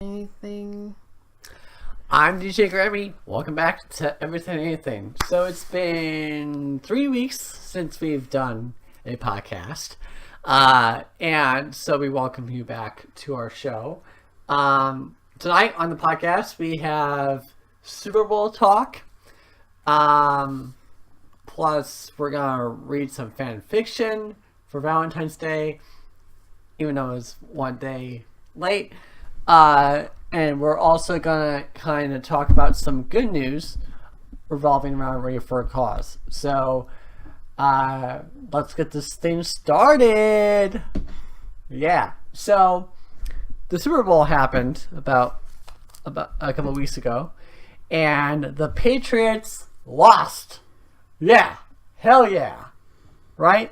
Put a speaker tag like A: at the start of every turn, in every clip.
A: Anything.
B: I'm DJ Grammy. Welcome back to Everything Anything. So it's been 3 weeks since we've done a podcast. And so we welcome you back to our show. Tonight on the podcast, we have Super Bowl talk. Plus, we're going to read some fan fiction for Valentine's Day, even though it's one day late. And we're also going to kind of talk about some good news revolving around Ready for a Cause. So, let's get this thing started. Yeah. So, the Super Bowl happened about a couple of weeks ago, and the Patriots lost. Yeah. Hell yeah. Right?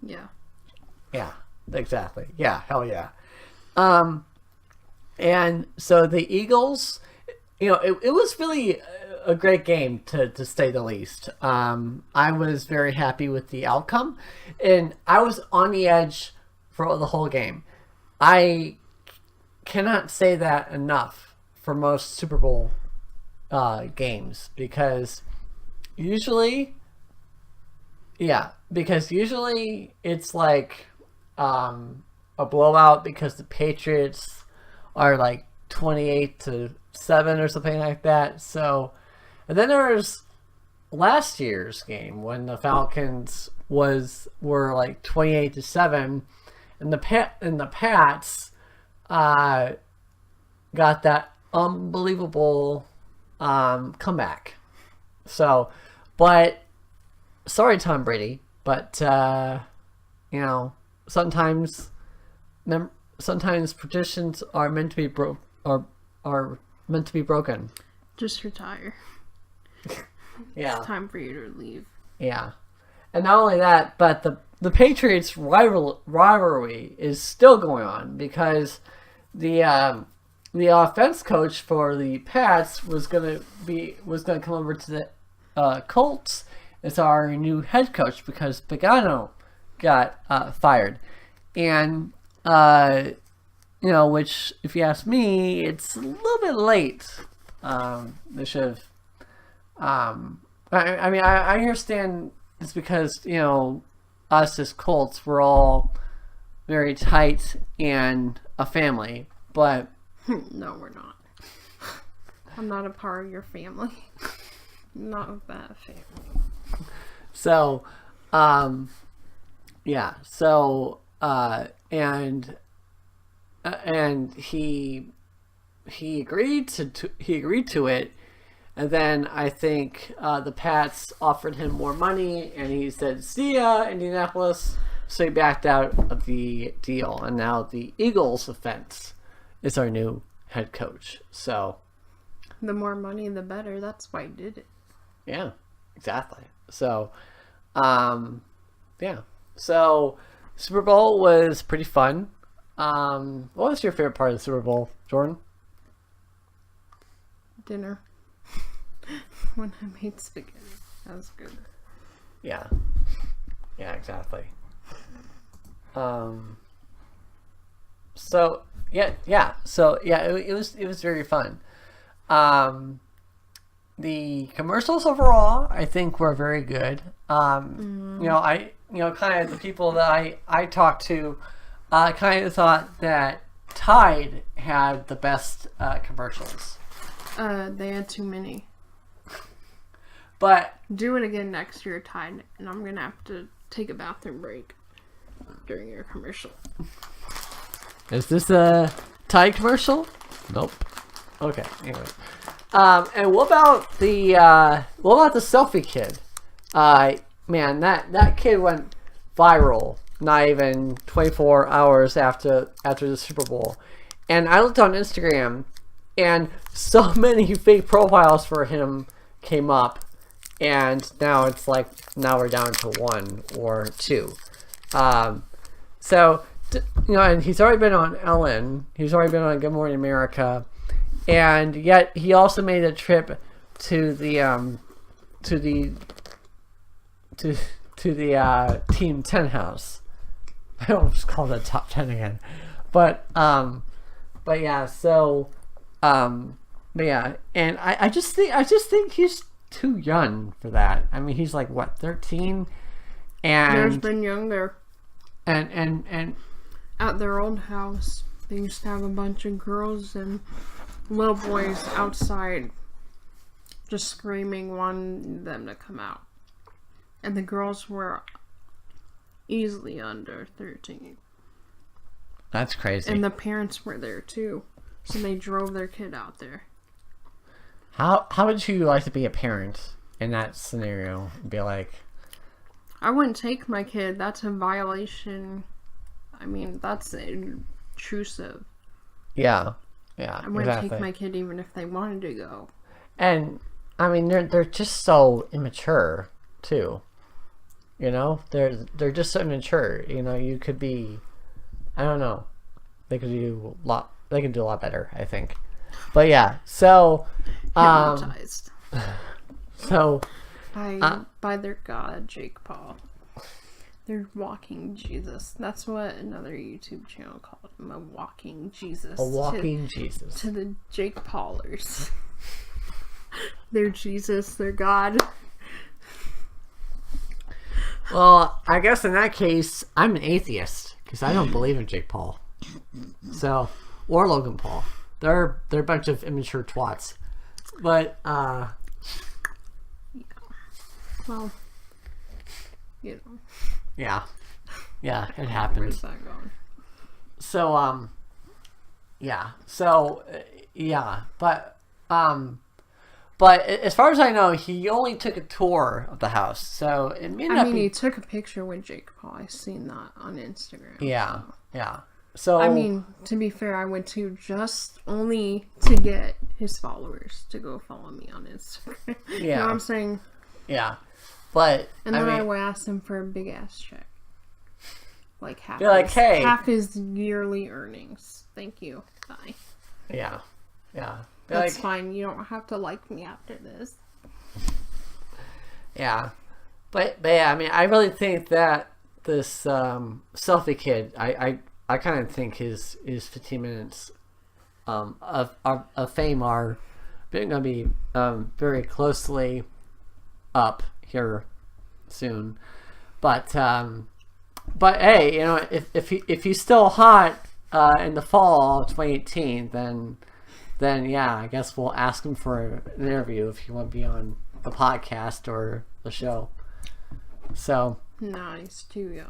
A: Yeah.
B: Yeah, exactly. Yeah, hell yeah. And so the Eagles, it was really a great game to say the least. I was very happy with the outcome, and I was on the edge for the whole game. I cannot say that enough for most Super Bowl games because usually it's like a blowout because the Patriots are like 28-7 or something like that. So, and then there's last year's game when the Falcons were like 28-7, and the Pats got that unbelievable comeback. So, but sorry, Tom Brady, but sometimes traditions are meant to be are meant to be broken.
A: Just retire.
B: Yeah.
A: It's time for you to leave.
B: Yeah. And not only that, but the Patriots rivalry is still going on because the offense coach for the Pats was gonna come over to the Colts as our new head coach because Pagano got fired. And which, if you ask me, it's a little bit late. They should have. I understand it's because us as Colts, we're all very tight and a family, but
A: no, we're not. I'm not a part of your family. Not of that family.
B: So, yeah. So, and he agreed to it, and then I think the Pats offered him more money, and he said, "See ya, Indianapolis." So he backed out of the deal, and now the Eagles offense is our new head coach. So,
A: the more money, the better. That's why he did it.
B: Yeah, exactly. So, yeah. So, Super Bowl was pretty fun. What was your favorite part of the Super Bowl, Jordan?
A: Dinner. When I made spaghetti. That was good.
B: Yeah. Yeah, exactly. So, yeah. So, yeah, it was very fun. The commercials overall, I think, were very good. Kind of the people that I talked to, kind of thought that Tide had the best commercials.
A: They had too many.
B: But
A: do it again next year, Tide, and I'm gonna have to take a bathroom break during your commercial.
B: Is this a Tide commercial? Nope. Okay. Anyway. And what about the selfie kid? Man, that kid went viral not even 24 hours after the Super Bowl. And I looked on Instagram, and so many fake profiles for him came up, and now we're down to 1 or 2. So, and he's already been on Ellen. He's already been on Good Morning America. And yet he also made a trip to the Team 10 house. I almost called it Top 10 again. But yeah. So but yeah, and I just think he's too young for that. I mean, he's like what, 13, and
A: There's been young there.
B: And
A: at their old house, they used to have a bunch of girls and little boys outside just screaming, wanting them to come out. And the girls were easily under 13.
B: That's crazy.
A: And the parents were there too. So they drove their kid out there.
B: How would you like to be a parent in that scenario? Be like,
A: I wouldn't take my kid. That's a violation. I mean, that's intrusive.
B: Yeah,
A: I wouldn't take my kid even if they wanted to go.
B: And I mean, they're just so immature too. You know, they're just so immature. You know, you could be, I don't know, they could do a lot. They can do a lot better, I think. But yeah, so
A: Hypnotized.
B: So
A: by their god, Jake Paul. They're walking Jesus. That's what another YouTube channel called him, a walking Jesus.
B: A walking Jesus.
A: To the Jake Paulers. They're Jesus, they're God.
B: Well, I guess in that case, I'm an atheist because I don't believe in Jake Paul. So, or Logan Paul. They're a bunch of immature twats. But
A: Yeah. Well, you know.
B: Yeah, it happens.
A: Where's that going?
B: So yeah, but as far as I know, he only took a tour of the house, so it may not be.
A: He took a picture with Jake Paul. I've seen that on Instagram.
B: Yeah,
A: so.
B: yeah. So
A: I mean, to be fair, I went to just only to get his followers to go follow me on Instagram.
B: Yeah.
A: You know what I'm saying?
B: Yeah, but
A: and then I
B: would
A: ask him for a big ass check, like half.
B: Hey,
A: half his yearly earnings. Thank you. Bye.
B: Yeah.
A: That's fine. You don't have to like me after this.
B: Yeah, but yeah, I mean, I really think that this selfie kid, I kind of think his 15 minutes of fame are going to be very closely up here soon. But hey, you know, if he's still hot in the fall of 2018, then yeah, I guess we'll ask him for an interview if he want to be on the podcast or the show. So
A: nah, he's too young.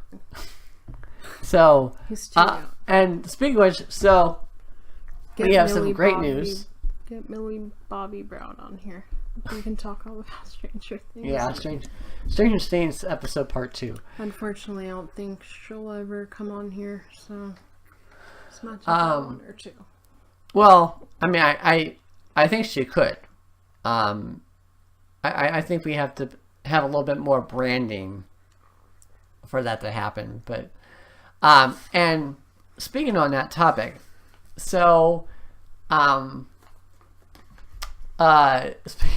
B: So
A: he's too young.
B: And speaking of which, so we have some great news.
A: Get Millie Bobby Brown on here. We can talk all about Stranger Things.
B: Yeah, Stranger Things episode part 2.
A: Unfortunately, I don't think she'll ever come on here. So as much as I want her to.
B: Well, I mean, I think she could. I think we have to have a little bit more branding for that to happen. But and speaking on that topic, so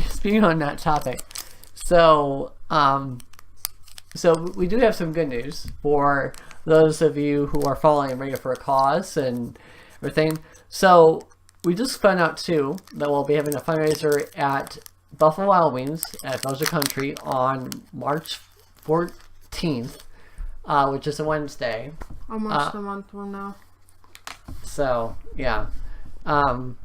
B: speaking on that topic, so we do have some good news for those of you who are following Radio for a Cause and everything. So we just found out too that we'll be having a fundraiser at Buffalo Wild Wings at Belgian Country on March 14th, which is a Wednesday.
A: Almost a month from now.
B: So yeah, and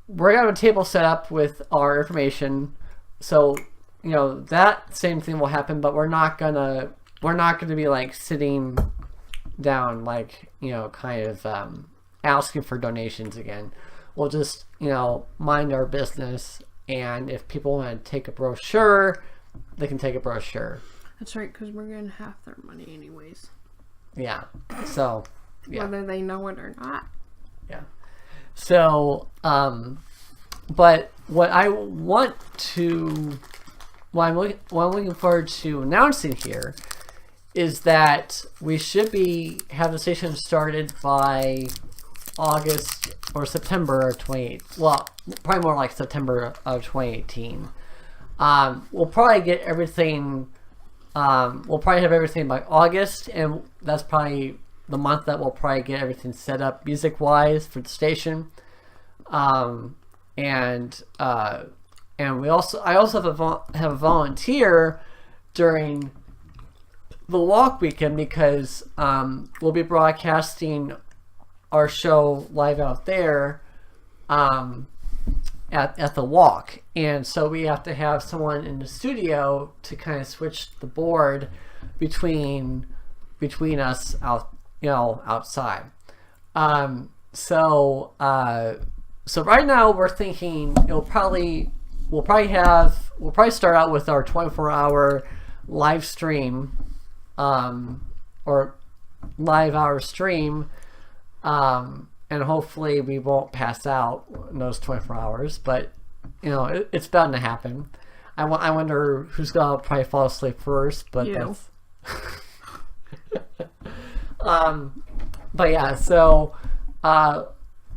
B: we're gonna have a table set up with our information. So you know that same thing will happen, but we're not gonna be like sitting down, like, you know, kind of asking for donations again. We'll just, you know, mind our business, and if people want to take a brochure, they can take a brochure.
A: That's right, because we're getting half their money anyways.
B: Yeah. So yeah.
A: Whether they know it or not.
B: Yeah. So but what I'm looking forward to announcing here is that we should have the station started by August or September of 2018. Well, probably more like September of 2018. We'll probably get everything We'll probably have everything by August, and that's probably the month that we'll probably get everything set up music-wise for the station. And I also have a volunteer during the walk weekend because we'll be broadcasting our show live out there at the walk, and so we have to have someone in the studio to kind of switch the board between us outside. So right now we're thinking we'll probably start out with our 24-hour live stream, or live hour stream, and hopefully we won't pass out in those 24 hours, but it's bound to happen. I wonder who's gonna probably fall asleep first, but that's but yeah, so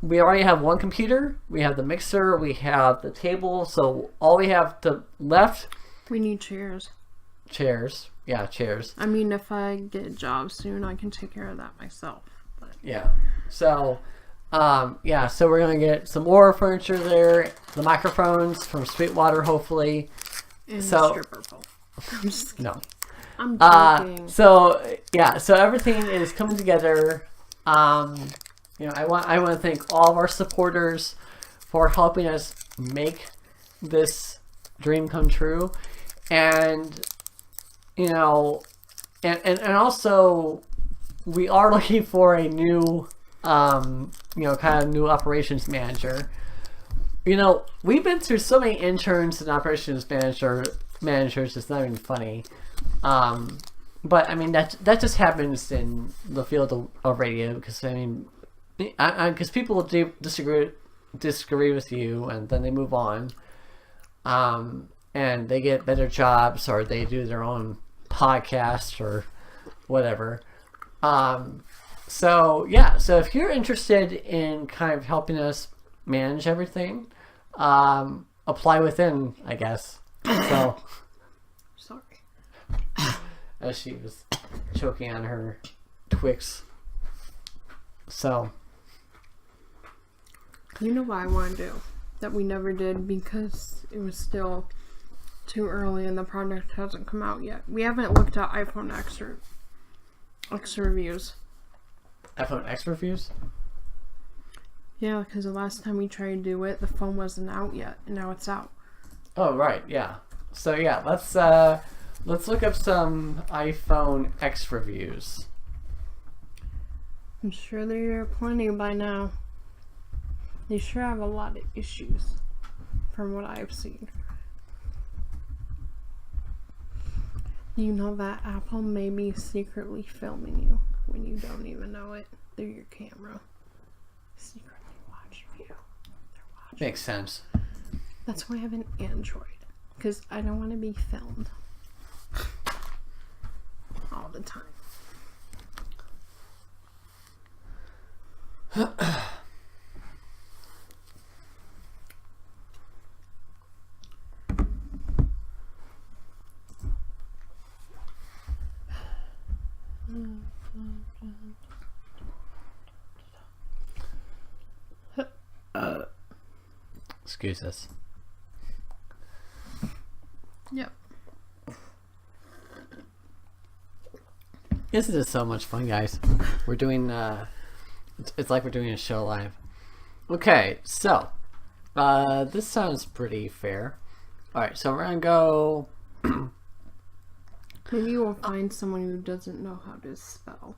B: we already have one computer, we have the mixer, we have the table, so all we have left.
A: We need chairs.
B: Chairs.
A: I mean, if I get a job soon, I can take care of that myself. But.
B: Yeah. So, so we're gonna get some more furniture there, the microphones from Sweetwater, hopefully.
A: And the stripper pole. I'm just
B: no.
A: I'm joking.
B: So everything is coming together. I want to thank all of our supporters for helping us make this dream come true, and and also we are looking for a new kind of new operations manager. We've been through so many interns and operations managers, it's not even funny. But I mean that just happens in the field of radio, because because people disagree with you, and then they move on, and they get better jobs, or they do their own podcast or whatever. So if you're interested in kind of helping us manage everything, apply within, I guess. So
A: sorry.
B: As she was choking on her Twix. So
A: you know what I want to do that we never did because it was still too early and the product hasn't come out yet. We haven't looked at iPhone X reviews.
B: iPhone X reviews?
A: Yeah, because the last time we tried to do it, the phone wasn't out yet, and now it's out.
B: Oh, right, yeah. So yeah, let's look up some iPhone X reviews.
A: I'm sure there are plenty by now. They sure have a lot of issues, from what I've seen. You know that Apple may be secretly filming you when you don't even know it through your camera. Secretly watching you. They're watching.
B: Makes sense.
A: That's why I have an Android, because I don't want to be filmed all the time.
B: Excuse us.
A: Yep.
B: This is so much fun, guys. We're doing it's like we're doing a show live. Okay, so this sounds pretty fair. Alright, so we're gonna go.
A: Maybe we'll find someone who doesn't know how to spell.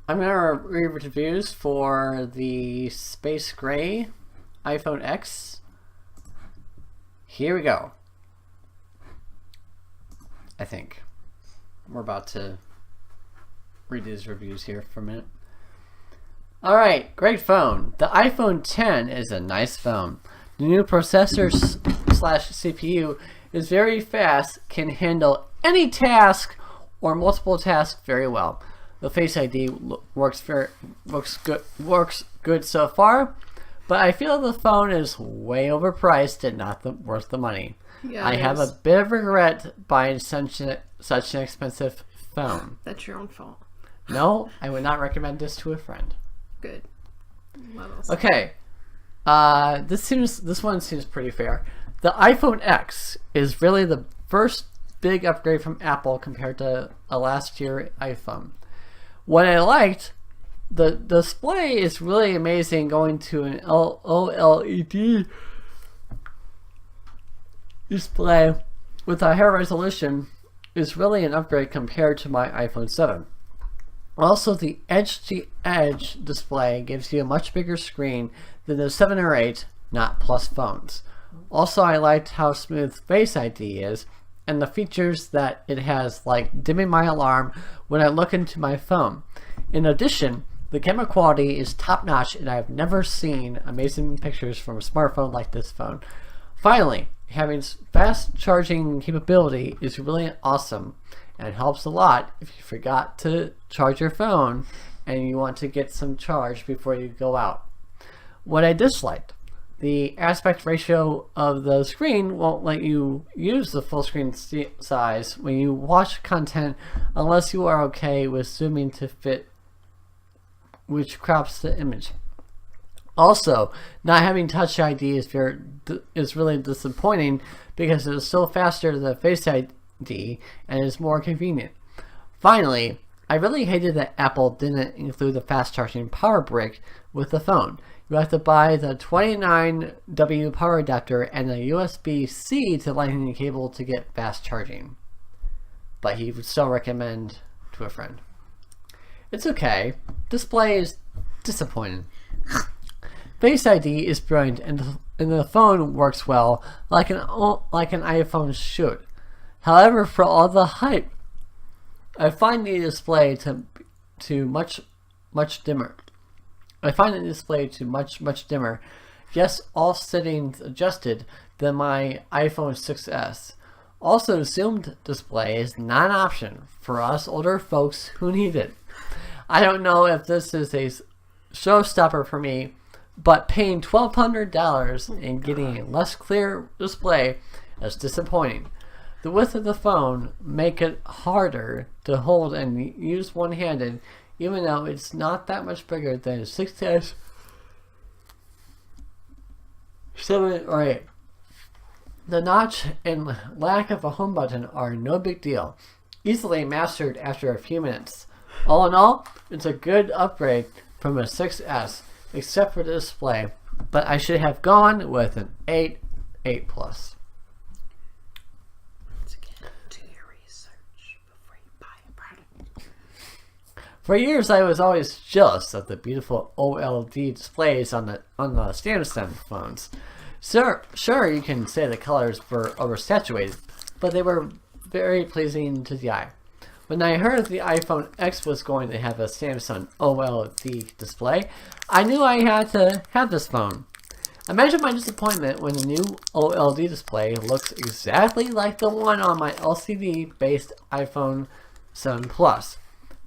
B: I'm gonna read reviews for the Space Gray iPhone X. Here we go. I think we're about to read these reviews here for a minute. Alright, great phone. The iPhone X is a nice phone. The new processor slash CPU is very fast, can handle any task or multiple tasks very well. The Face ID works good so far, but I feel the phone is way overpriced and not worth the money.
A: Yeah,
B: I have a bit of regret buying such an expensive phone.
A: That's your own fault.
B: No, I would not recommend this to a friend.
A: Good. What else?
B: Okay. This one seems pretty fair. The iPhone X is really the first big upgrade from Apple compared to a last year iPhone. What I liked, the display is really amazing. Going to an OLED display with a higher resolution is really an upgrade compared to my iPhone 7. Also, the edge-to-edge display gives you a much bigger screen than the 7 or 8, not Plus phones. Also, I liked how smooth Face ID is, and the features that it has, like dimming my alarm when I look into my phone. In addition, the camera quality is top-notch, and I have never seen amazing pictures from a smartphone like this phone. Finally, having fast charging capability is really awesome. And helps a lot if you forgot to charge your phone and you want to get some charge before you go out. What I disliked, the aspect ratio of the screen won't let you use the full screen size when you watch content unless you are okay with zooming to fit, which crops the image. Also, not having Touch ID is really disappointing because it is so faster than Face ID and is more convenient. Finally, I really hated that Apple didn't include the fast charging power brick with the phone. You have to buy the 29W power adapter and a USB-C to lightning cable to get fast charging. But he would still recommend to a friend. It's okay. Display is disappointing. Face ID is brilliant and the phone works well like an iPhone should. However, for all the hype, I find the display to much dimmer. I find the display to much dimmer. Yes, all settings adjusted than my iPhone 6s. Also, zoomed display is not an option for us older folks who need it. I don't know if this is a showstopper for me, but paying $1,200 and getting a less clear display is disappointing. The width of the phone make it harder to hold and use one-handed, even though it's not that much bigger than a 6S, 7 or 8. The notch and lack of a home button are no big deal, easily mastered after a few minutes. All in all, it's a good upgrade from a 6S, except for the display, but I should have gone with an 8 Plus. For years, I was always jealous of the beautiful OLED displays on the Samsung phones. Sure, you can say the colors were oversaturated, but they were very pleasing to the eye. When I heard the iPhone X was going to have a Samsung OLED display, I knew I had to have this phone. Imagine my disappointment when the new OLED display looks exactly like the one on my LCD-based iPhone 7 Plus.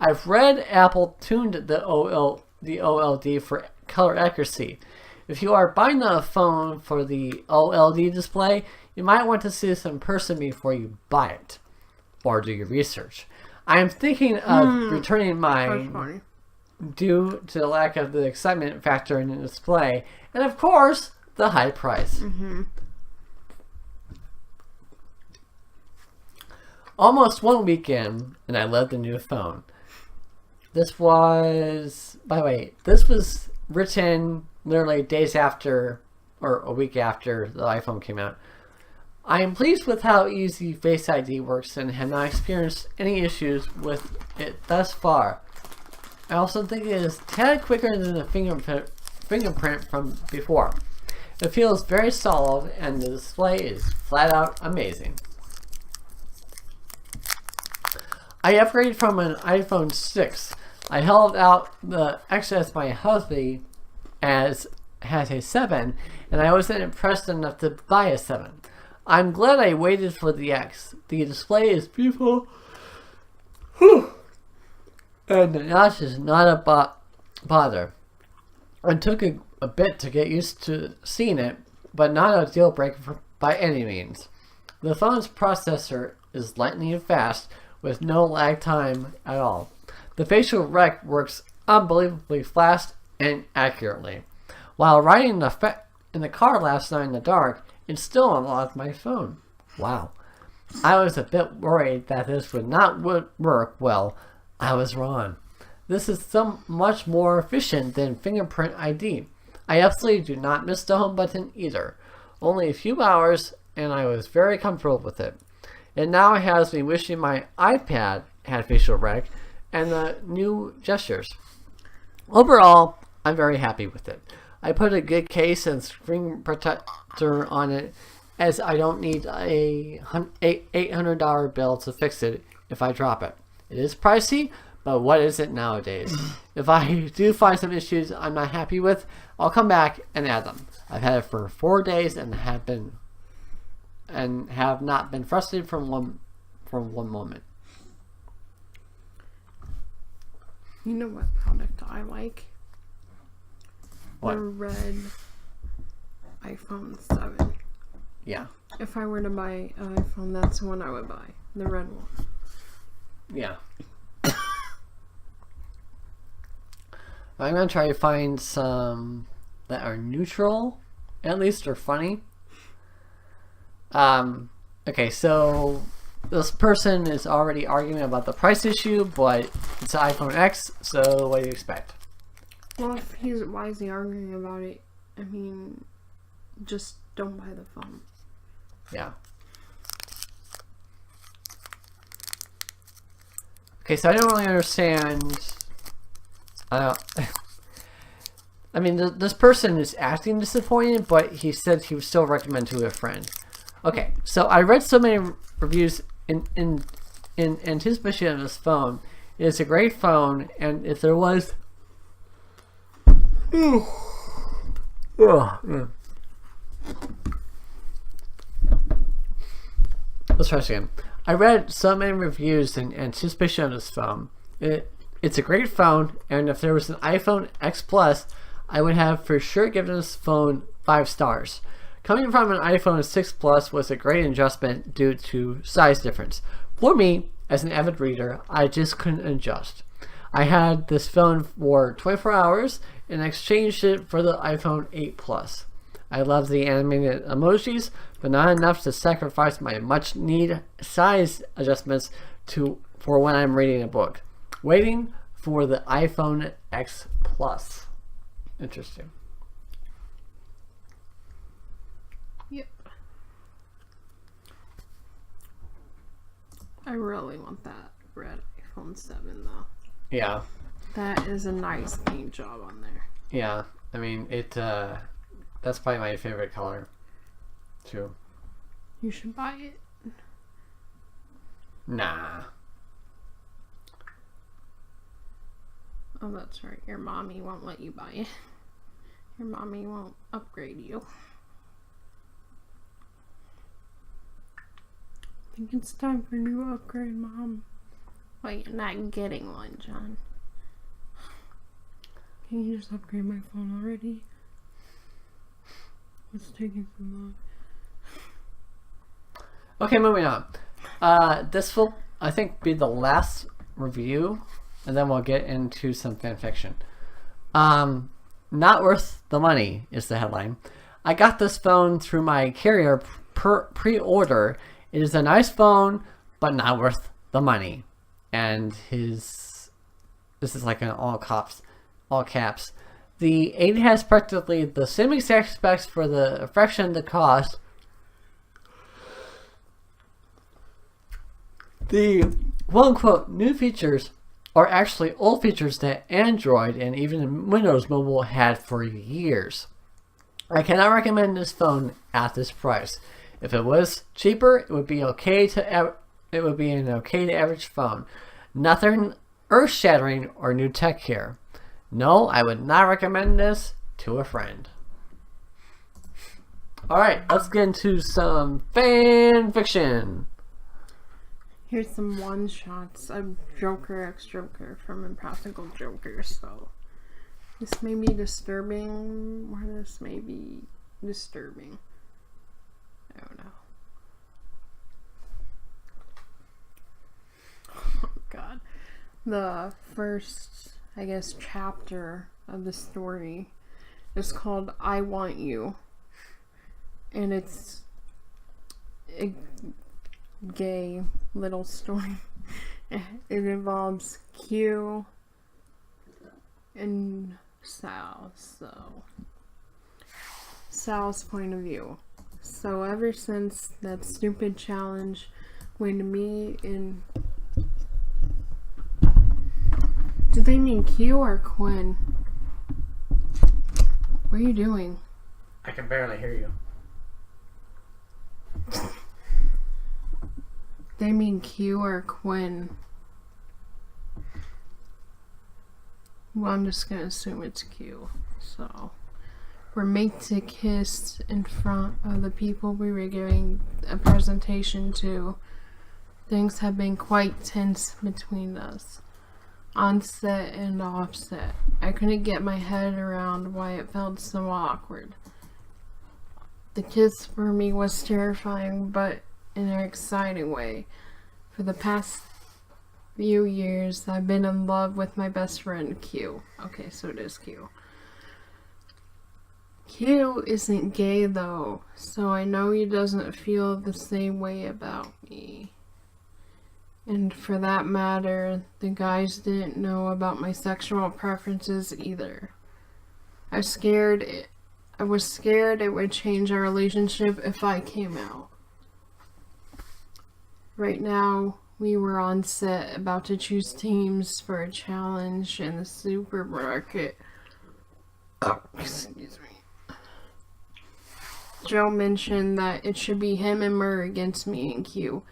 B: I've read Apple tuned the OLED for color accuracy. If you are buying the phone for the OLED display, you might want to see this in person before you buy it, or do your research. I am thinking of returning mine due to the lack of the excitement factor in the display, and of course, the high price. Almost 1 weekend, and I love the new phone. This was, by the way, this was written literally days after, or a week after the iPhone came out. I am pleased with how easy Face ID works and have not experienced any issues with it thus far. I also think it is a tad quicker than the fingerprint from before. It feels very solid and the display is flat out amazing. I upgraded from an iPhone 6. I held out the X as my husband has a 7, and I wasn't impressed enough to buy a 7. I'm glad I waited for the X. The display is beautiful. And the notch is not a bother. It took a bit to get used to seeing it, but not a deal breaker by any means. The phone's processor is lightning fast with no lag time at all. The facial rec works unbelievably fast and accurately. While riding in the car last night in the dark, it still unlocked my phone. Wow. I was a bit worried that this would not work well. I was wrong. This is so much more efficient than fingerprint ID. I absolutely do not miss the home button either. Only a few hours and I was very comfortable with it. It now has me wishing my iPad had facial rec and the new gestures. Overall, I'm very happy with it. I put a good case and screen protector on it as I don't need a $800 bill to fix it if I drop it. It is pricey, but what is it nowadays? If I do find some issues I'm not happy with, I'll come back and add them. I've had it for 4 days and have not been frustrated from one moment.
A: You know what product I like?
B: What?
A: The red iPhone 7.
B: Yeah.
A: If I were to buy an iPhone, that's the one I would buy. The red one.
B: Yeah. I'm going to try to find some that are neutral, at least, or funny. Okay, so this person is already arguing about the price issue, but it's an iPhone X, so what do you expect?
A: Well, why is he arguing about it? I mean, just don't buy the phone.
B: Yeah. Okay, so I don't really understand. I mean, this person is acting disappointed, but he said he would still recommend to a friend. Okay, so I read so many reviews in anticipation of this phone. It is a great phone, and if there was... Let's try this again. I read so many reviews in anticipation of this phone. It's a great phone, and if there was an iPhone X Plus, I would have for sure given this phone 5 stars. Coming from an iPhone 6 Plus was a great adjustment due to size difference. For me, as an avid reader, I just couldn't adjust. I had this phone for 24 hours and exchanged it for the iPhone 8 Plus. I love the animated emojis, but not enough to sacrifice my much need size adjustments for when I'm reading a book. Waiting for the iPhone X Plus. Interesting.
A: Yep. I really want that red iPhone 7 though.
B: Yeah.
A: That is a nice paint job on there.
B: Yeah. I mean, that's probably my favorite color, too.
A: You should buy it.
B: Nah.
A: Oh, that's right. Your mommy won't let you buy it. Your mommy won't upgrade you. I think it's time for a new upgrade, Mom. Well, you're not getting one, John. Can you just upgrade my phone already? What's taking so long?
B: Okay, moving on. This will, I think, be the last review, and then we'll get into some fan fiction. Not worth the money is the headline. I got this phone through my carrier pre-order. It is a nice phone, but not worth the money. And this is like in all caps. The 8 has practically the same exact specs for the fraction of the cost. The quote-unquote new features are actually old features that Android and even Windows Mobile had for years. I cannot recommend this phone at this price. If it was cheaper, it would be an okay to average phone. Nothing earth-shattering or new tech here. No, I would not recommend this to a friend. Alright, let's get into some fan fiction.
A: Here's some one-shots of Joker x Joker from Impractical Jokers. So this may be disturbing, or this may be disturbing. I don't know. God. The first, I guess, chapter of the story is called I Want You. And it's a gay little story. It involves Q and Sal. So, Sal's point of view. So, ever since that stupid challenge when me and... Do they mean Q or Quinn? What are you doing?
B: I can barely hear you.
A: They mean Q or Quinn? Well, I'm just gonna assume it's Q. So, we're made to kiss in front of the people we were giving a presentation to. Things have been quite tense between us, on set and off set. I couldn't get my head around why it felt so awkward. The kiss for me was terrifying, but in an exciting way. For the past few years, I've been in love with my best friend, Q. Okay, so it is Q. Q isn't gay, though, so I know he doesn't feel the same way about me. And for that matter, the guys didn't know about my sexual preferences either. I was scared it would change our relationship if I came out. Right now, we were on set about to choose teams for a challenge in the supermarket. Excuse me. Joe mentioned that it should be him and Murr against me and Q.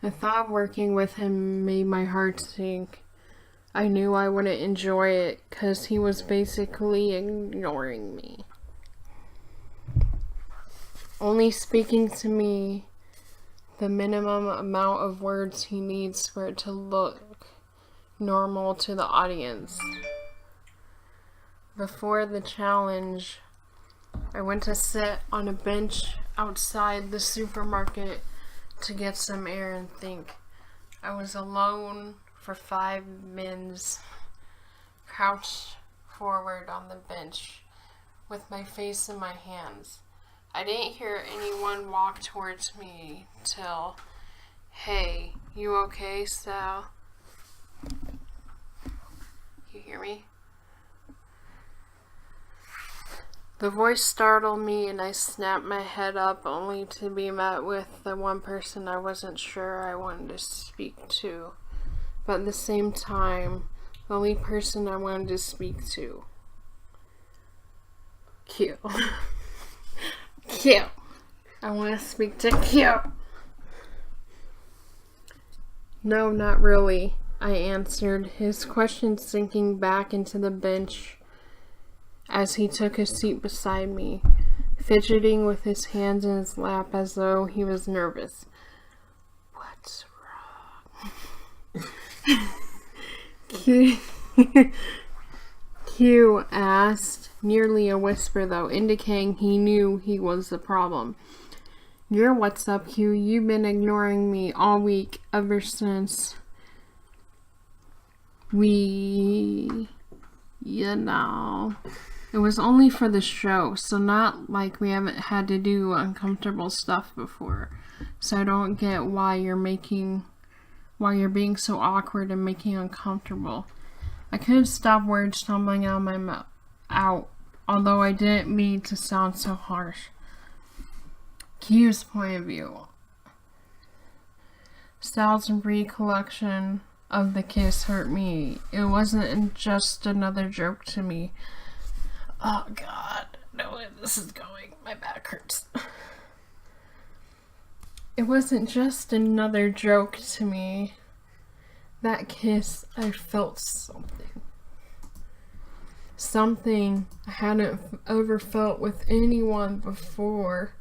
A: The thought of working with him made my heart sink. I knew I wouldn't enjoy it because he was basically ignoring me. Only speaking to me the minimum amount of words he needs for it to look normal to the audience. Before the challenge, I went to sit on a bench outside the supermarket to get some air and think. I was alone for 5 minutes, crouched forward on the bench with my face in my hands. I didn't hear anyone walk towards me till, "Hey, you okay, Sal? You hear me?" The voice startled me and I snapped my head up only to be met with the one person I wasn't sure I wanted to speak to. But at the same time, the only person I wanted to speak to. Q. Q. I want to speak to Q. No, not really, I answered, his question sinking back into the bench as he took his seat beside me, fidgeting with his hands in his lap as though he was nervous. What's wrong? Q asked, nearly a whisper though, indicating he knew he was the problem. "You're what's up, Q. You've been ignoring me all week ever since we... you know... It was only for the show, so not like we haven't had to do uncomfortable stuff before. So I don't get why you're being so awkward and making uncomfortable." I couldn't stop words tumbling out of my mouth, although I didn't mean to sound so harsh. Q's point of view. Sal's recollection of the kiss hurt me. It wasn't just another joke to me. Oh God, no way this is going. My back hurts. It wasn't just another joke to me. That kiss, I felt something. Something I hadn't ever felt with anyone before.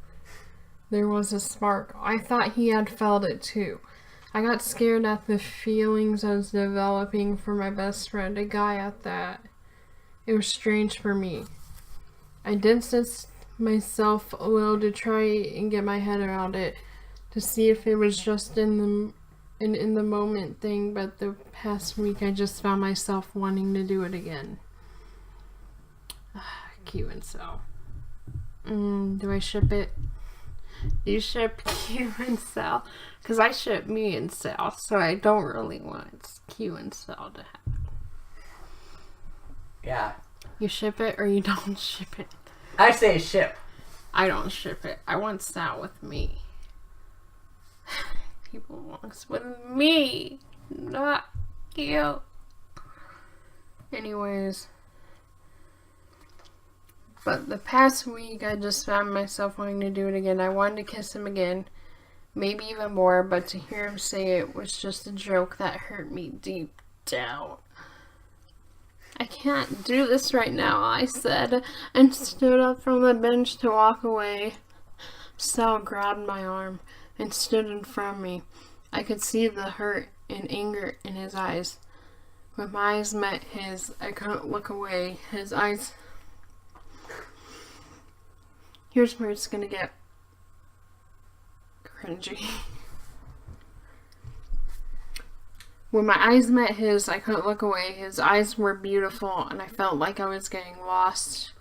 A: There was a spark. I thought he had felt it too. I got scared at the feelings I was developing for my best friend, a guy at that. It was strange for me. I distanced myself a little to try and get my head around it, to see if it was just in an in the moment thing, but the past week I just found myself wanting to do it again. Q and Sal. Do I ship it? Do you ship Q and Sal? Because I ship me and Sal, so I don't really want Q and Sal to happen.
B: Yeah.
A: You ship it or you don't ship it?
B: I say ship.
A: I don't ship it. I want Sal with me. He belongs with me, not you. Anyways. But the past week, I just found myself wanting to do it again. I wanted to kiss him again. Maybe even more, but to hear him say it was just a joke that hurt me deep down. I can't do this right now, I said, and stood up from the bench to walk away. Sal grabbed my arm and stood in front of me. I could see the hurt and anger in his eyes. When my eyes met his, I couldn't look away. His eyes... Here's where it's gonna get cringy. When my eyes met his, I couldn't look away. His eyes were beautiful, and I felt like I was getting lost.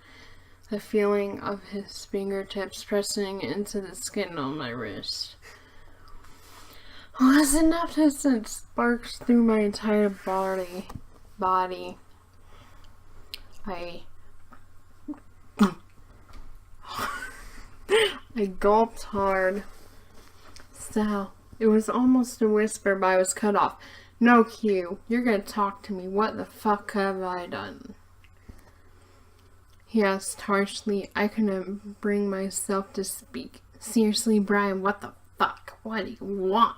A: The feeling of his fingertips pressing into the skin on my wrist was enough to send sparks through my entire body. I gulped hard. Sal, it was almost a whisper, but I was cut off. No, Q, you're gonna talk to me. What the fuck have I done? He asked harshly. I couldn't bring myself to speak. Seriously, Brian, what the fuck? What do you want?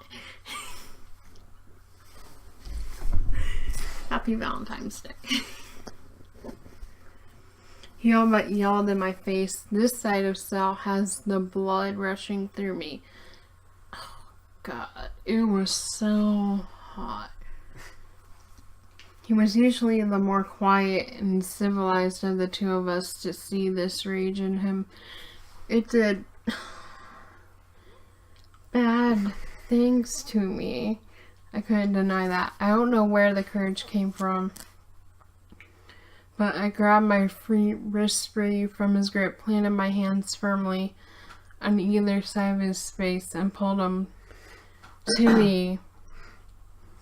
A: Happy Valentine's Day. He all but yelled in my face. This side of Sal has the blood rushing through me. Oh, God. It was so hot. He was usually the more quiet and civilized of the two of us. To see this rage in him, it did bad things to me. I couldn't deny that. I don't know where the courage came from. But I grabbed my wrist free from his grip, planted my hands firmly on either side of his face, and pulled him to me,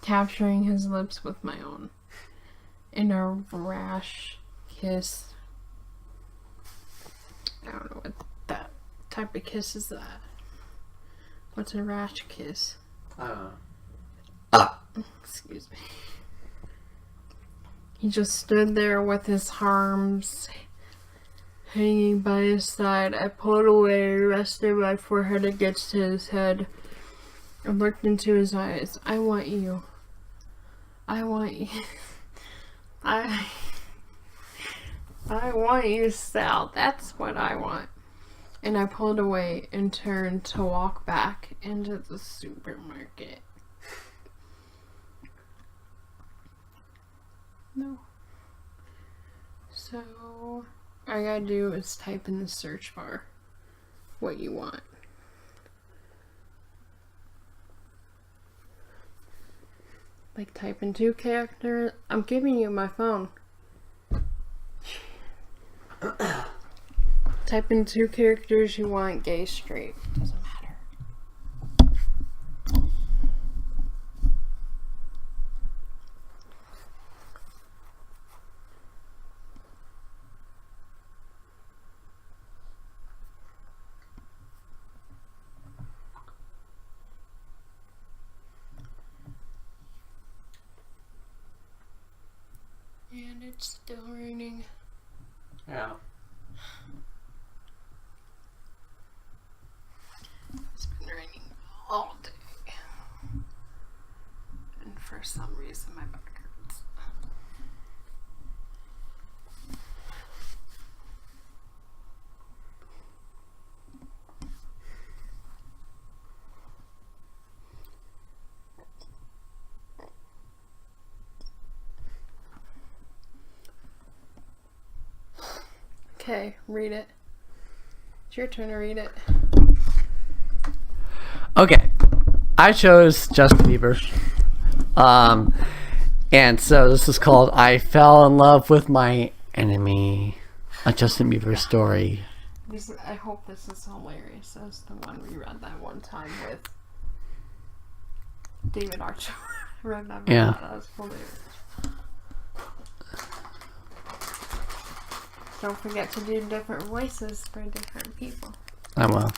A: capturing his lips with my own. In a rash kiss. I don't know what that type of kiss is that. What's a rash kiss? Excuse me. He just stood there with his arms hanging by his side. I pulled away, rested my forehead against his head, and looked into his eyes. I want you. I want you. I want you, Sal. That's what I want. And I pulled away and turned to walk back into the supermarket. No. So, all I gotta do is type in the search bar what you want. Like type in 2 characters. I'm giving you my phone. Type in 2 characters you want, gay, straight. Doesn't matter. And it's still raining.
B: Yeah.
A: It's been raining all day. And for some reason my back hurts. Okay, read it. It's your turn to read it.
B: Okay. I chose Justin Bieber. And so this is called I Fell in Love with My Enemy, a Justin Bieber story.
A: I hope this is hilarious as the one we read that one time with David Archer. I remember that. That was hilarious. Don't forget to do different voices for different people.
B: I will.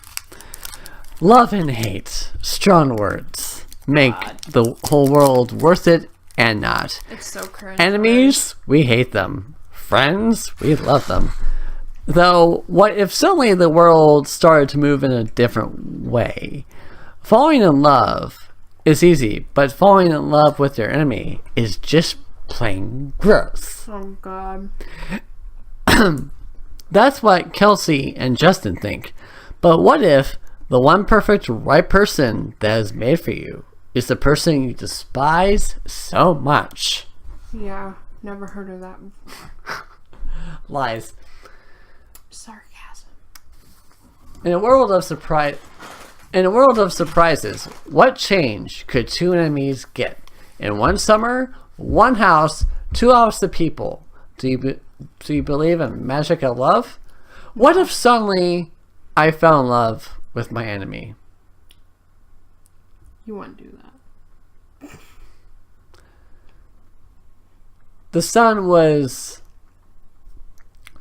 B: Love and hate, strong words, make the whole world worth it and not.
A: It's so cringe.
B: Enemies, we hate them. Friends, we love them. Though, what if suddenly the world started to move in a different way? Falling in love is easy, but falling in love with your enemy is just plain gross.
A: Oh, God.
B: That's what Kelsey and Justin think. But what if the one perfect right person that is made for you is the person you despise so much?
A: Yeah, never heard of that before.
B: Lies.
A: Sarcasm.
B: In a world of surprises, what change could two enemies get? In one summer, one house, two opposite people. Do you believe in magic of love? What if suddenly I fell in love with my enemy?
A: You wouldn't do that.
B: The sun was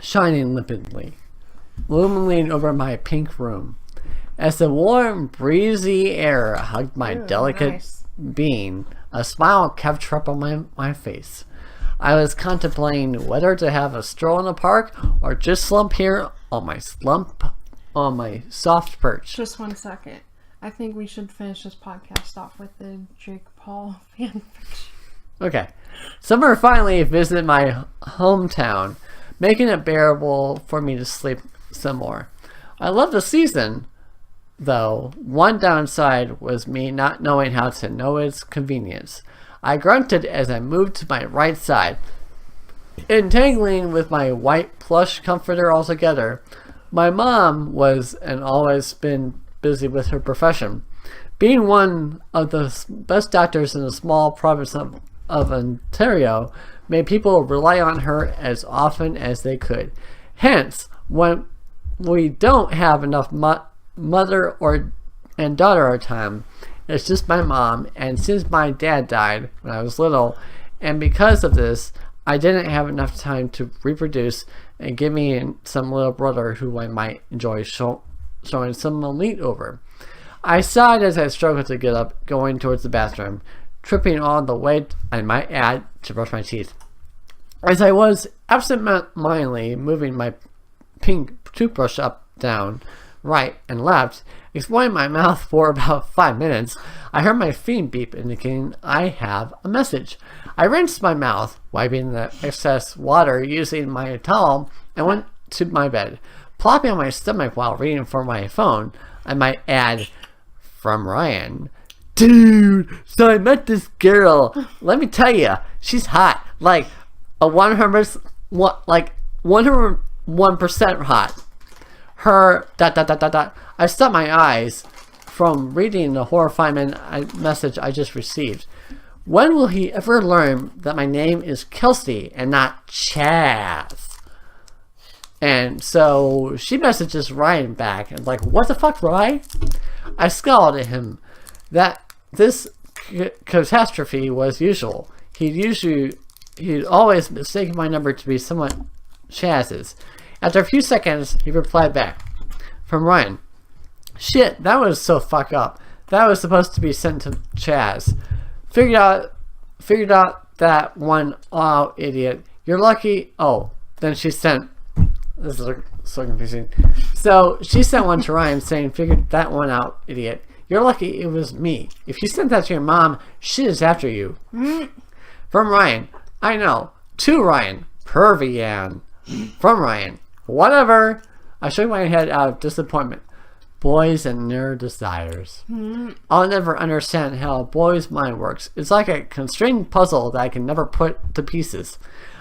B: shining limpidly, lumining over my pink room. As the warm, breezy air hugged my delicate being, a smile kept up on my face. I was contemplating whether to have a stroll in the park or just slump here on my soft perch.
A: Just 1 second. I think we should finish this podcast off with the Jake Paul fanfiction.
B: Okay. Summer finally visited my hometown, making it bearable for me to sleep some more. I love the season, though. One downside was me not knowing how to know its convenience. I grunted as I moved to my right side, entangling with my white plush comforter altogether. My mom was and always been busy with her profession. Being one of the best doctors in the small province of Ontario made people rely on her as often as they could. Hence, when we don't have enough mother and daughter time, it's just my mom, and since my dad died when I was little, and because of this, I didn't have enough time to reproduce and give me some little brother who I might enjoy showing some elite over. I sighed as I struggled to get up, going towards the bathroom, tripping on the way I might add to brush my teeth. As I was absent-mindedly moving my pink toothbrush up, down, right, and left, exploring my mouth for about 5 minutes, I heard my phone beep indicating I have a message. I rinsed my mouth, wiping the excess water using my towel, and went to my bed. Plopping on my stomach while reading for my phone, I might add, from Ryan. Dude, so I met this girl. Let me tell you, she's hot. Like a 100%, like 101% hot. Her ... I stopped my eyes from reading the horrifying message I just received. When will he ever learn that my name is Kelsey and not Chaz? And so she messages Ryan back and like, what the fuck, Ryan? I scowled at him. That this catastrophe was usual. He'd always mistaken my number to be somewhat Chaz's. After a few seconds, he replied back. From Ryan. Shit, that was so fucked up. That was supposed to be sent to Chaz. Figured out that one. Oh, idiot. You're lucky. Oh, then she sent. This is so confusing. So she sent one to Ryan saying, figured that one out, idiot. You're lucky it was me. If you sent that to your mom, shit is after you. From Ryan. I know. To Ryan. Pervian. From Ryan. Whatever. I shook my head out of disappointment. Boys and their desires. I'll never understand how a boy's mind works. It's like a constrained puzzle that I can never put to pieces.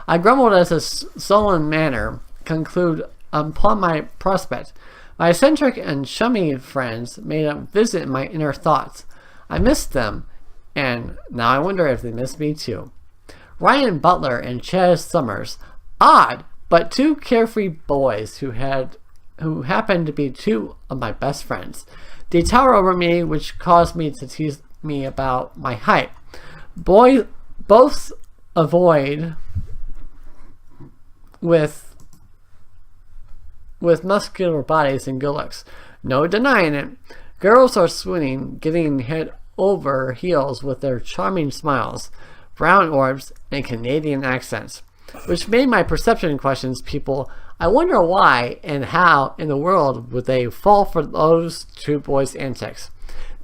B: I grumbled as a sullen manner conclude upon my prospect. My eccentric and chummy friends made a visit in my inner thoughts. I missed them, and now I wonder if they missed me too. Ryan Butler and Chaz Summers. Odd, but two carefree boys who happened to be two of my best friends. They tower over me, which caused me to tease me about my height. Both avoid with muscular bodies and good looks. No denying it. Girls are swooning, getting head over heels with their charming smiles, brown orbs, and Canadian accents, which made my perception questions people. I wonder why and how in the world would they fall for those two boys' antics.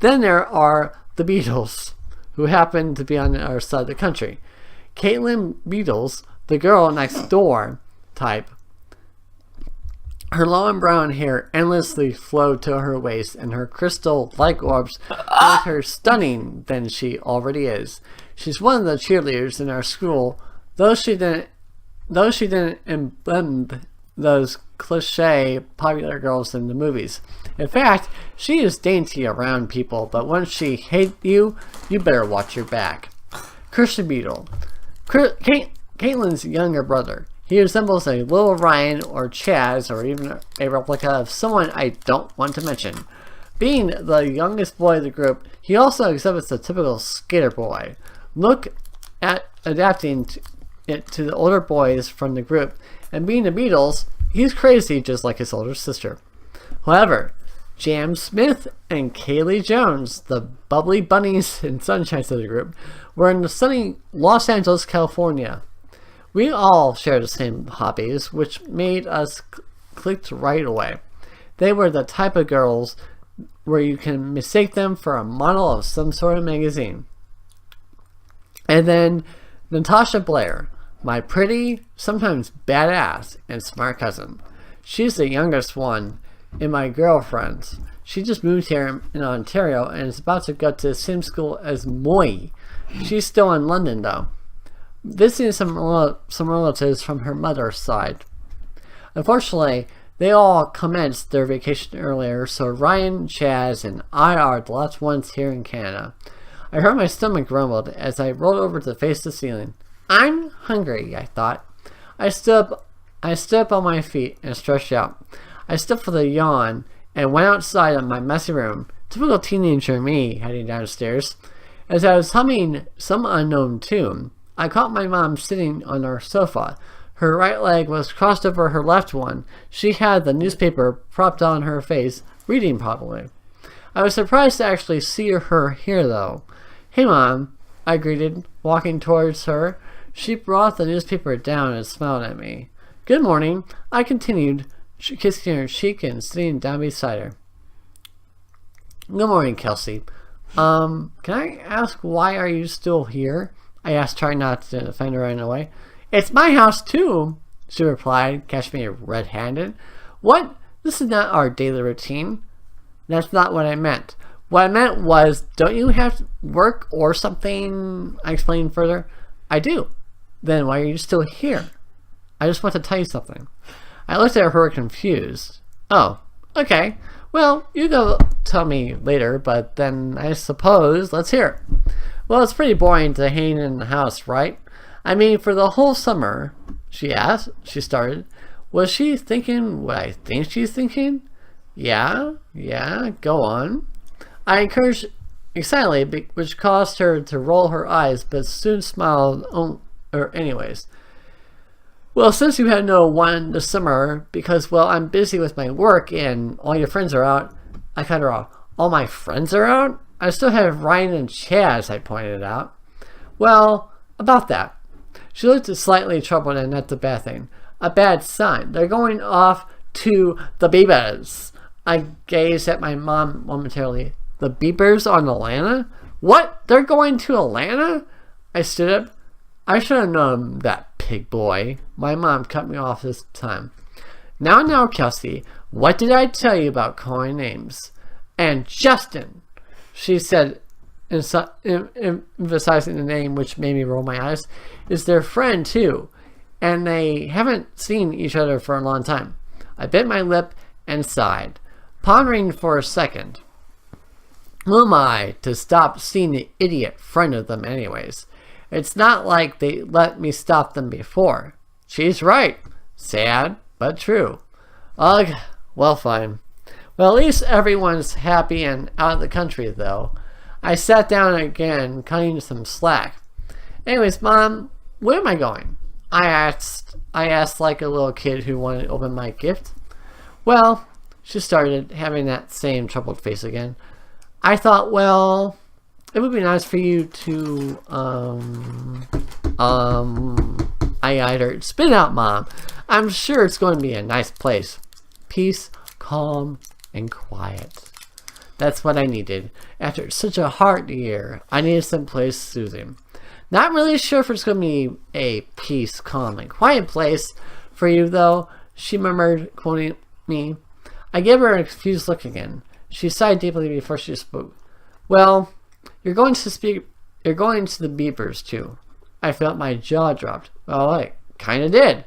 B: Then there are the Beatles, who happen to be on our side of the country. Caitlin Beatles, the girl next door type. Her long brown hair endlessly flowed to her waist, and her crystal-like orbs made her stunning than she already is. She's one of the cheerleaders in our school, though she didn't embed those cliche popular girls in the movies. In fact, she is dainty around people, but once she hates you, you better watch your back. Christian Beetle. Caitlin's younger brother. He resembles a little Ryan or Chaz, or even a replica of someone I don't want to mention. Being the youngest boy of the group, he also exhibits the typical skater boy look at adapting it to the older boys from the group, and being the Beatles, he's crazy just like his older sister. However, Jam Smith and Kaylee Jones, the bubbly bunnies and sunshines of the group, were in the sunny Los Angeles, California. We all share the same hobbies, which made us clicked right away. They were the type of girls where you can mistake them for a model of some sort of magazine. And then Natasha Blair, my pretty, sometimes badass, and smart cousin. She's the youngest one in my girlfriends. She just moved here in Ontario and is about to go to the same school as Moy. She's still in London though, visiting some relatives from her mother's side. Unfortunately, they all commenced their vacation earlier, so Ryan, Chaz, and I are the last ones here in Canada. I heard my stomach grumbled as I rolled over to face the ceiling. I'm hungry, I thought. I stood up on my feet and stretched out. I stepped with a yawn and went outside of my messy room. Typical teenager me heading downstairs. As I was humming some unknown tune, I caught my mom sitting on our sofa. Her right leg was crossed over her left one. She had the newspaper propped on her face, reading probably. I was surprised to actually see her here though. Hey Mom, I greeted, walking towards her. She brought the newspaper down and smiled at me. Good morning, I continued, kissing her cheek and sitting down beside her. Good morning, Kelsey. Can I ask why are you still here? I asked, trying not to offend her right away. It's my house too, she replied, catching me red-handed. What? This is not our daily routine. That's not what I meant. What I meant was, don't you have work or something? I explained further. I do. Then why are you still here? I just want to tell you something. I looked at her confused. Oh, okay. Well, you go tell me later, but then I suppose let's hear it. Well, it's pretty boring to hang in the house, right? I mean, for the whole summer, she started. Was she thinking what I think she's thinking? Yeah, go on. I encouraged excitedly, which caused her to roll her eyes, but soon smiled anyways. Well, since you had no one this summer, because, well, I'm busy with my work and all your friends are out, I cut her off. All my friends are out? I still have Ryan and Chaz, I pointed out. Well, about that. She looked slightly troubled and not the bad thing. A bad sign. They're going off to the Beavers. I gazed at my mom momentarily. The Beavers on Atlanta? What? They're going to Atlanta? I stood up. I should have known that, pig boy. My mom cut me off this time. Now, Kelsey, what did I tell you about calling names? And Justin, she said, emphasizing the name, which made me roll my eyes, is their friend too, and they haven't seen each other for a long time. I bit my lip and sighed, pondering for a second. Who am I to stop seeing the idiot friend of them anyways? It's not like they let me stop them before. She's right. Sad, but true. Ugh, well, fine. Well, at least everyone's happy and out of the country, though. I sat down again, cutting some slack. Anyways, Mom, where am I going? I asked like a little kid who wanted to open my gift. Well, she started, having that same troubled face again. I thought, well, it would be nice for you to, I eyed her. Spit it out, Mom. I'm sure it's going to be a nice place. Peace, calm, and quiet. That's what I needed. After such a hard year, I needed some place soothing. Not really sure if it's going to be a peace, calm, and quiet place for you, though, she murmured, quoting me. I gave her a confused look again. She sighed deeply before she spoke. Well, you're going to the Beepers, too. I felt my jaw dropped. Well, I kinda did.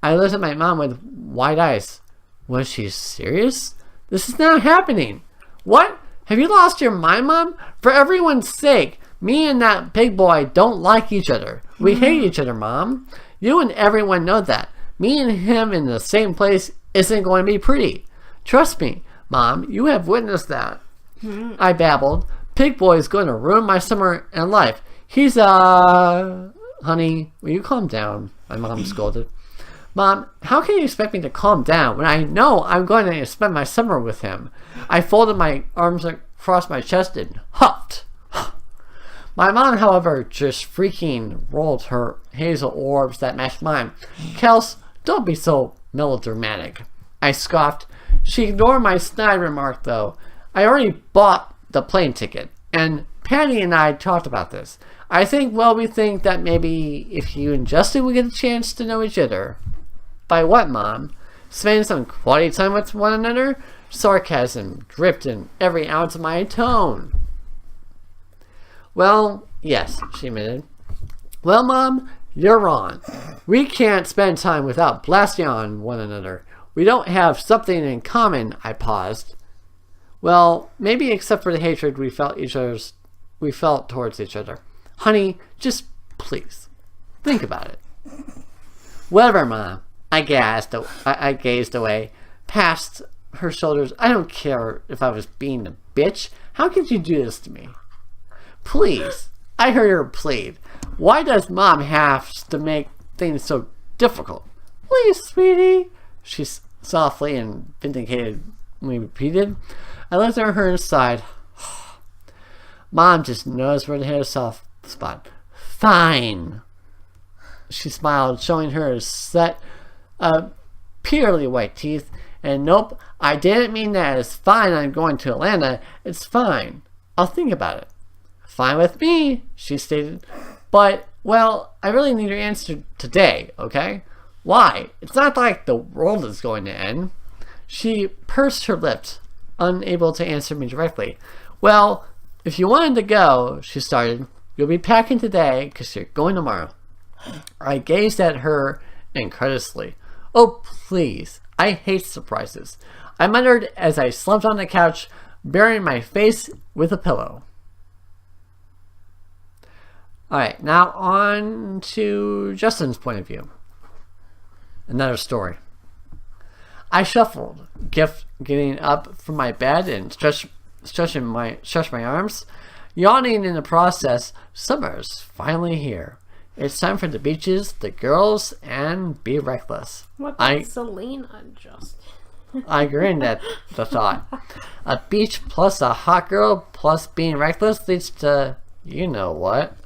B: I looked at my mom with wide eyes. Was she serious? This is not happening. What? Have you lost your mind, Mom? For everyone's sake, me and that big boy don't like each other. We hate each other, Mom. You and everyone know that. Me and him in the same place isn't going to be pretty. Trust me, Mom, you have witnessed that. I babbled. Pig boy is going to ruin my summer and life. He's Honey, will you calm down? My mom scolded. Mom, how can you expect me to calm down when I know I'm going to spend my summer with him? I folded my arms across my chest and huffed. My mom, however, just freaking rolled her hazel orbs that matched mine. Kels, don't be so melodramatic. I scoffed. She ignored my snide remark, though. I already bought the plane ticket, and Patty and I talked about this. I think, well, we think that maybe if you and Justin would get a chance to know each other. By what, Mom? Spending some quality time with one another? Sarcasm dripped in every ounce of my tone. Well, yes, she admitted. Well, Mom, you're wrong. We can't spend time without blasting on one another. We don't have something in common, I paused. Well, maybe except for the hatred we felt towards each other. Honey, just please, think about it. Whatever, Mom. I gazed away, past her shoulders. I don't care if I was being a bitch. How could you do this to me? Please. I heard her plead. Why does Mom have to make things so difficult? Please, sweetie, she softly and vindicatedly repeated. I looked at her and sighed. Mom just knows where to hit a soft spot. Fine. She smiled, showing her set purely white teeth. And nope, I didn't mean that. It's fine, I'm going to Atlanta. It's fine. I'll think about it. Fine with me, she stated. But, well, I really need your answer today, okay? Why? It's not like the world is going to end. She pursed her lips, unable to answer me directly. Well, if you wanted to go, she started, you'll be packing today because you're going tomorrow. I gazed at her incredulously. Oh, please. I hate surprises. I muttered as I slumped on the couch, burying my face with a pillow. Alright, now on to Justin's point of view. Another story. I shuffled, getting up from my bed and stretched my arms. Yawning in the process, summer's finally here. It's time for the beaches, the girls, and be reckless.
A: What Selena just?
B: I grinned at the thought. A beach plus a hot girl plus being reckless leads to you know what.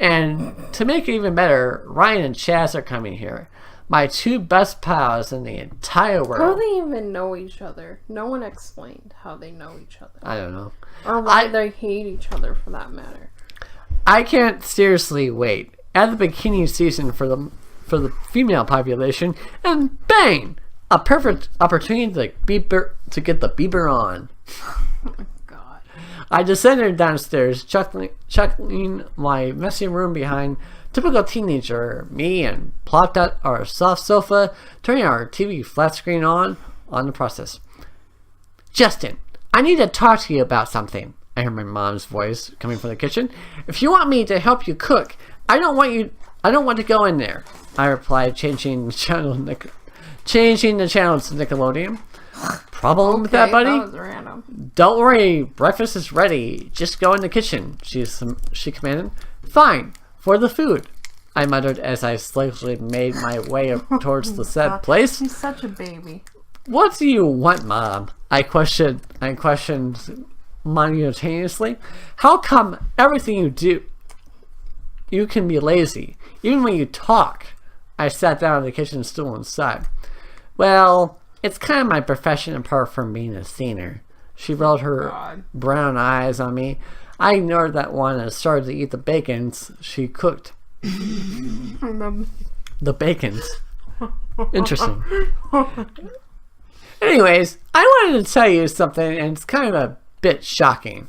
B: And to make it even better, Ryan and Chaz are coming here. My two best pals in the entire world.
A: How do they even know each other? No one explained how they know each other.
B: I don't know.
A: Or why they hate each other, for that matter.
B: I can't seriously wait. Add the bikini season for the female population, and bang! A perfect opportunity to get the Bieber on.
A: Oh my god.
B: I descended downstairs, chuckling my messy room behind typical teenager me and plopped at our soft sofa, turning our TV flat screen on the process. Justin, I need to talk to you about something, I heard my mom's voice coming from the kitchen. If you want me to help you cook, I don't want to go in there. I replied, changing the channel to Nickelodeon. Problem with that, buddy?
A: That was random.
B: Don't worry, breakfast is ready. Just go in the kitchen, she commanded. Fine, for the food, I muttered as I slowly made my way towards the said place.
A: He's such a baby.
B: What do you want, Mom? I questioned monotonously. How come everything you do, you can be lazy, even when you talk? I sat down on the kitchen stool and sighed. Well, it's kind of my profession apart from being a singer. She rolled her brown eyes on me. I ignored that one and started to eat the bacons she cooked. The bacons. Interesting. Anyways, I wanted to tell you something, and it's kind of a bit shocking.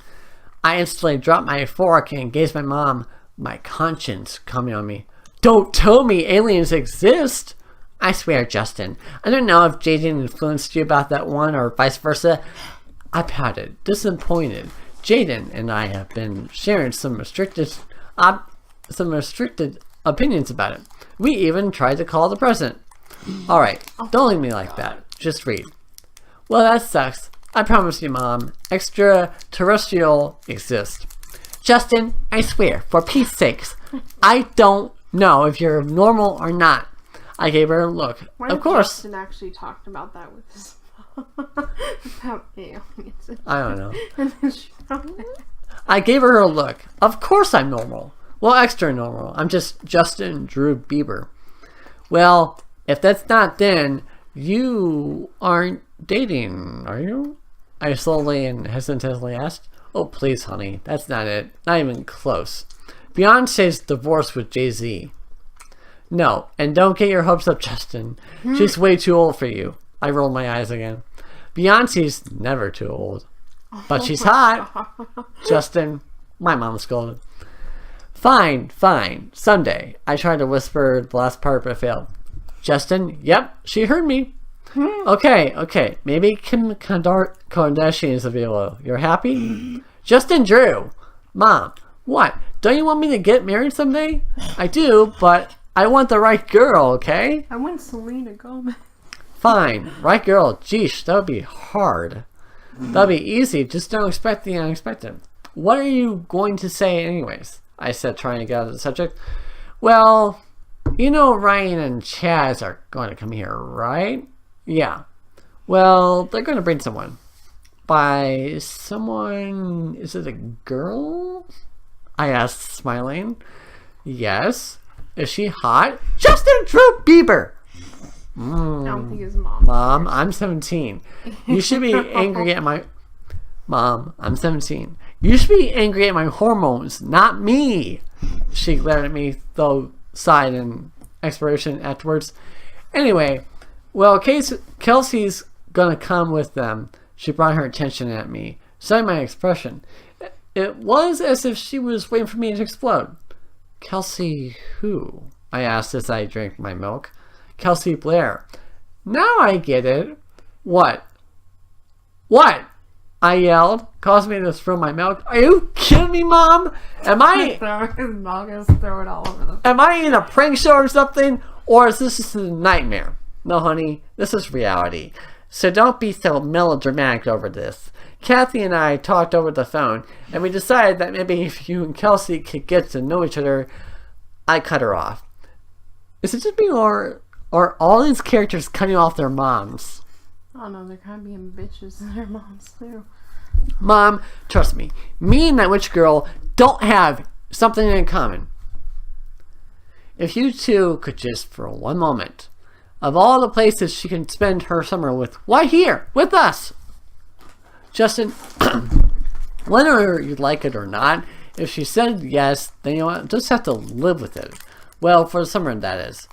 B: I instantly dropped my fork and gazed my mom, my conscience coming on me. Don't tell me aliens exist! I swear, Justin, I don't know if Jaden influenced you about that one or vice versa. I pouted, disappointed. Jaden and I have been sharing some restricted opinions about it. We even tried to call the president. Alright, don't leave me like that. Just read. Well, that sucks. I promise you, Mom. Extraterrestrial exist. Justin, I swear, for peace sakes, I don't know if you're normal or not. I gave her a look.
A: What
B: of
A: if
B: course.
A: Justin actually talked about that with his mom? About aliens.
B: I don't know.
A: And then she found it.
B: I gave her a look. Of course I'm normal. Well, extra normal. I'm just Justin Drew Bieber. Well, if that's not, then you aren't dating, are you? I slowly and hesitantly asked. Oh, please, honey. That's not it. Not even close. Beyonce's divorced with Jay-Z. No, and don't get your hopes up, Justin. She's way too old for you. I rolled my eyes again. Beyonce's never too old. But she's hot. Justin, my mom scolded. Fine, fine. Someday. I tried to whisper the last part but failed. Justin, yep, she heard me. Okay. Maybe Kim Kardashian is available. You're happy? Justin Drew. Mom, what? Don't you want me to get married someday? I do, but I want the right girl, okay?
A: I want Selena Gomez.
B: Fine. Right girl. Geesh, that would be hard. That would be easy. Just don't expect the unexpected. What are you going to say anyways? I said, trying to get out of the subject. Well, you know Ryan and Chaz are going to come here, right? Yeah. Well, they're going to bring someone. By someone... Is it a girl? I asked, smiling. Yes. Is she hot? Justin Drew Bieber!
A: I don't think his mom.
B: Mom, I'm 17. You should be angry at my... Mom, I'm 17. You should be angry at my hormones, not me. She glared at me, though sighed in expiration afterwards. Anyway, well, Kelsey's gonna come with them. She brought her attention at me, studying my expression. It was as if she was waiting for me to explode. Kelsey who? I asked as I drank my milk. Kelsey Blair. Now I get it. What? What? I yelled, causing me to throw my milk. Are you kidding me, Mom? Am I in a prank show or something? Or is this just a nightmare? No, honey, this is reality. So don't be so melodramatic over this. Kathy and I talked over the phone, and we decided that maybe if you and Kelsey could get to know each other, I'd cut her off. Is it just me, or are all these characters cutting off their moms?
A: Oh no, they're kind of being bitches and their moms too.
B: Mom, trust me. Me and that witch girl don't have something in common. If you two could just for one moment, of all the places she can spend her summer with, why here, with us? Justin, whether you like it or not, if she said yes, then you know, just have to live with it. Well, for the summer, that is.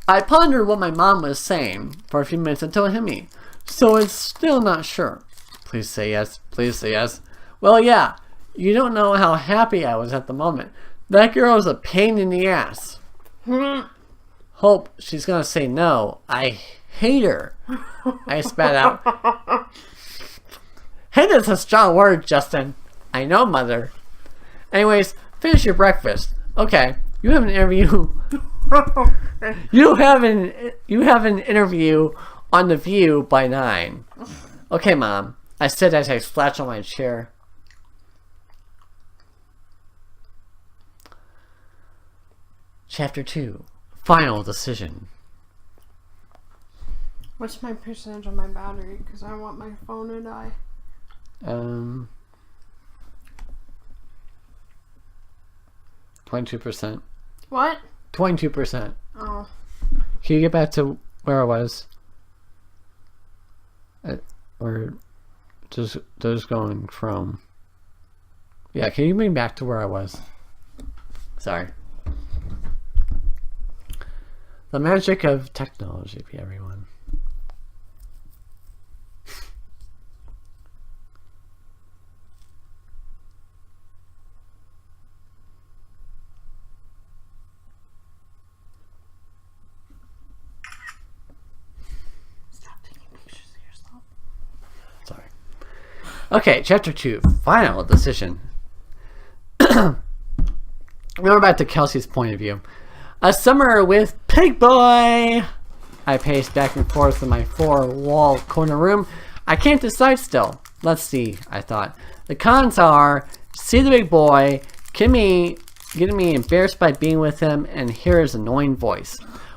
B: I pondered what my mom was saying for a few minutes until it hit me. So it's still not sure. Please say yes. Please say yes. Well, yeah. You don't know how happy I was at the moment. That girl is a pain in the ass. Hope she's gonna say no. I hate her. I spat out. Hey, that's a strong word, Justin. I know, Mother. Anyways, finish your breakfast. Okay, you have an interview. You have an interview on The View by 9. Okay, Mom. I said as I splashed on my chair. Chapter 2. Final decision.
A: What's my percentage on my battery? Because I want my phone to die.
B: 22%.
A: What?
B: 22%.
A: Oh.
B: Can you get back to where I was? Or just going from... Yeah, can you bring me back to where I was? Sorry. The magic of technology, everyone. Sorry. Okay, chapter 2. Final decision. Remember back to Kelsey's point of view. A summer with Pig Boy! I paced back and forth in my 4-wall corner room. I can't decide still. Let's see, I thought. The cons are see the big boy, getting me embarrassed by being with him, and hear his annoying voice.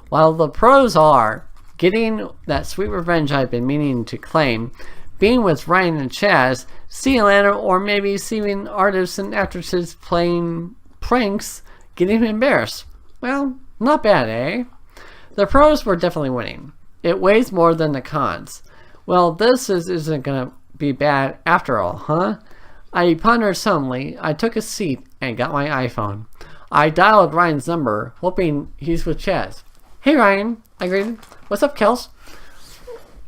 B: While the pros are getting that sweet revenge I've been meaning to claim, being with Ryan and Chaz, seeing Atlanta, or maybe seeing artists and actresses playing pranks, getting embarrassed. Well, not bad, eh? The pros were definitely winning. It weighs more than the cons. Well, this isn't gonna be bad after all, huh? I pondered suddenly. I took a seat and got my iPhone. I dialed Ryan's number, hoping he's with Chaz. Hey Ryan, I greeted. What's up, Kels?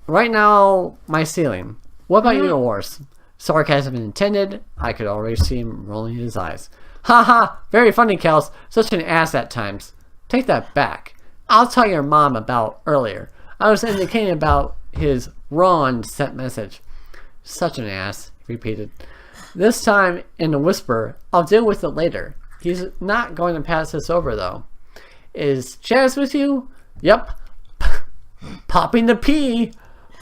B: Right now, my ceiling. What about yours? Sarcasm intended. I could already see him rolling his eyes. Ha ha! Very funny, Kels. Such an ass at times. Take that back. I'll tell your mom about earlier. I was indicating about his Ron sent message. Such an ass, he repeated. This time in a whisper. I'll deal with it later. He's not going to pass this over, though. Is Chaz with you? Yep. Popping the pee.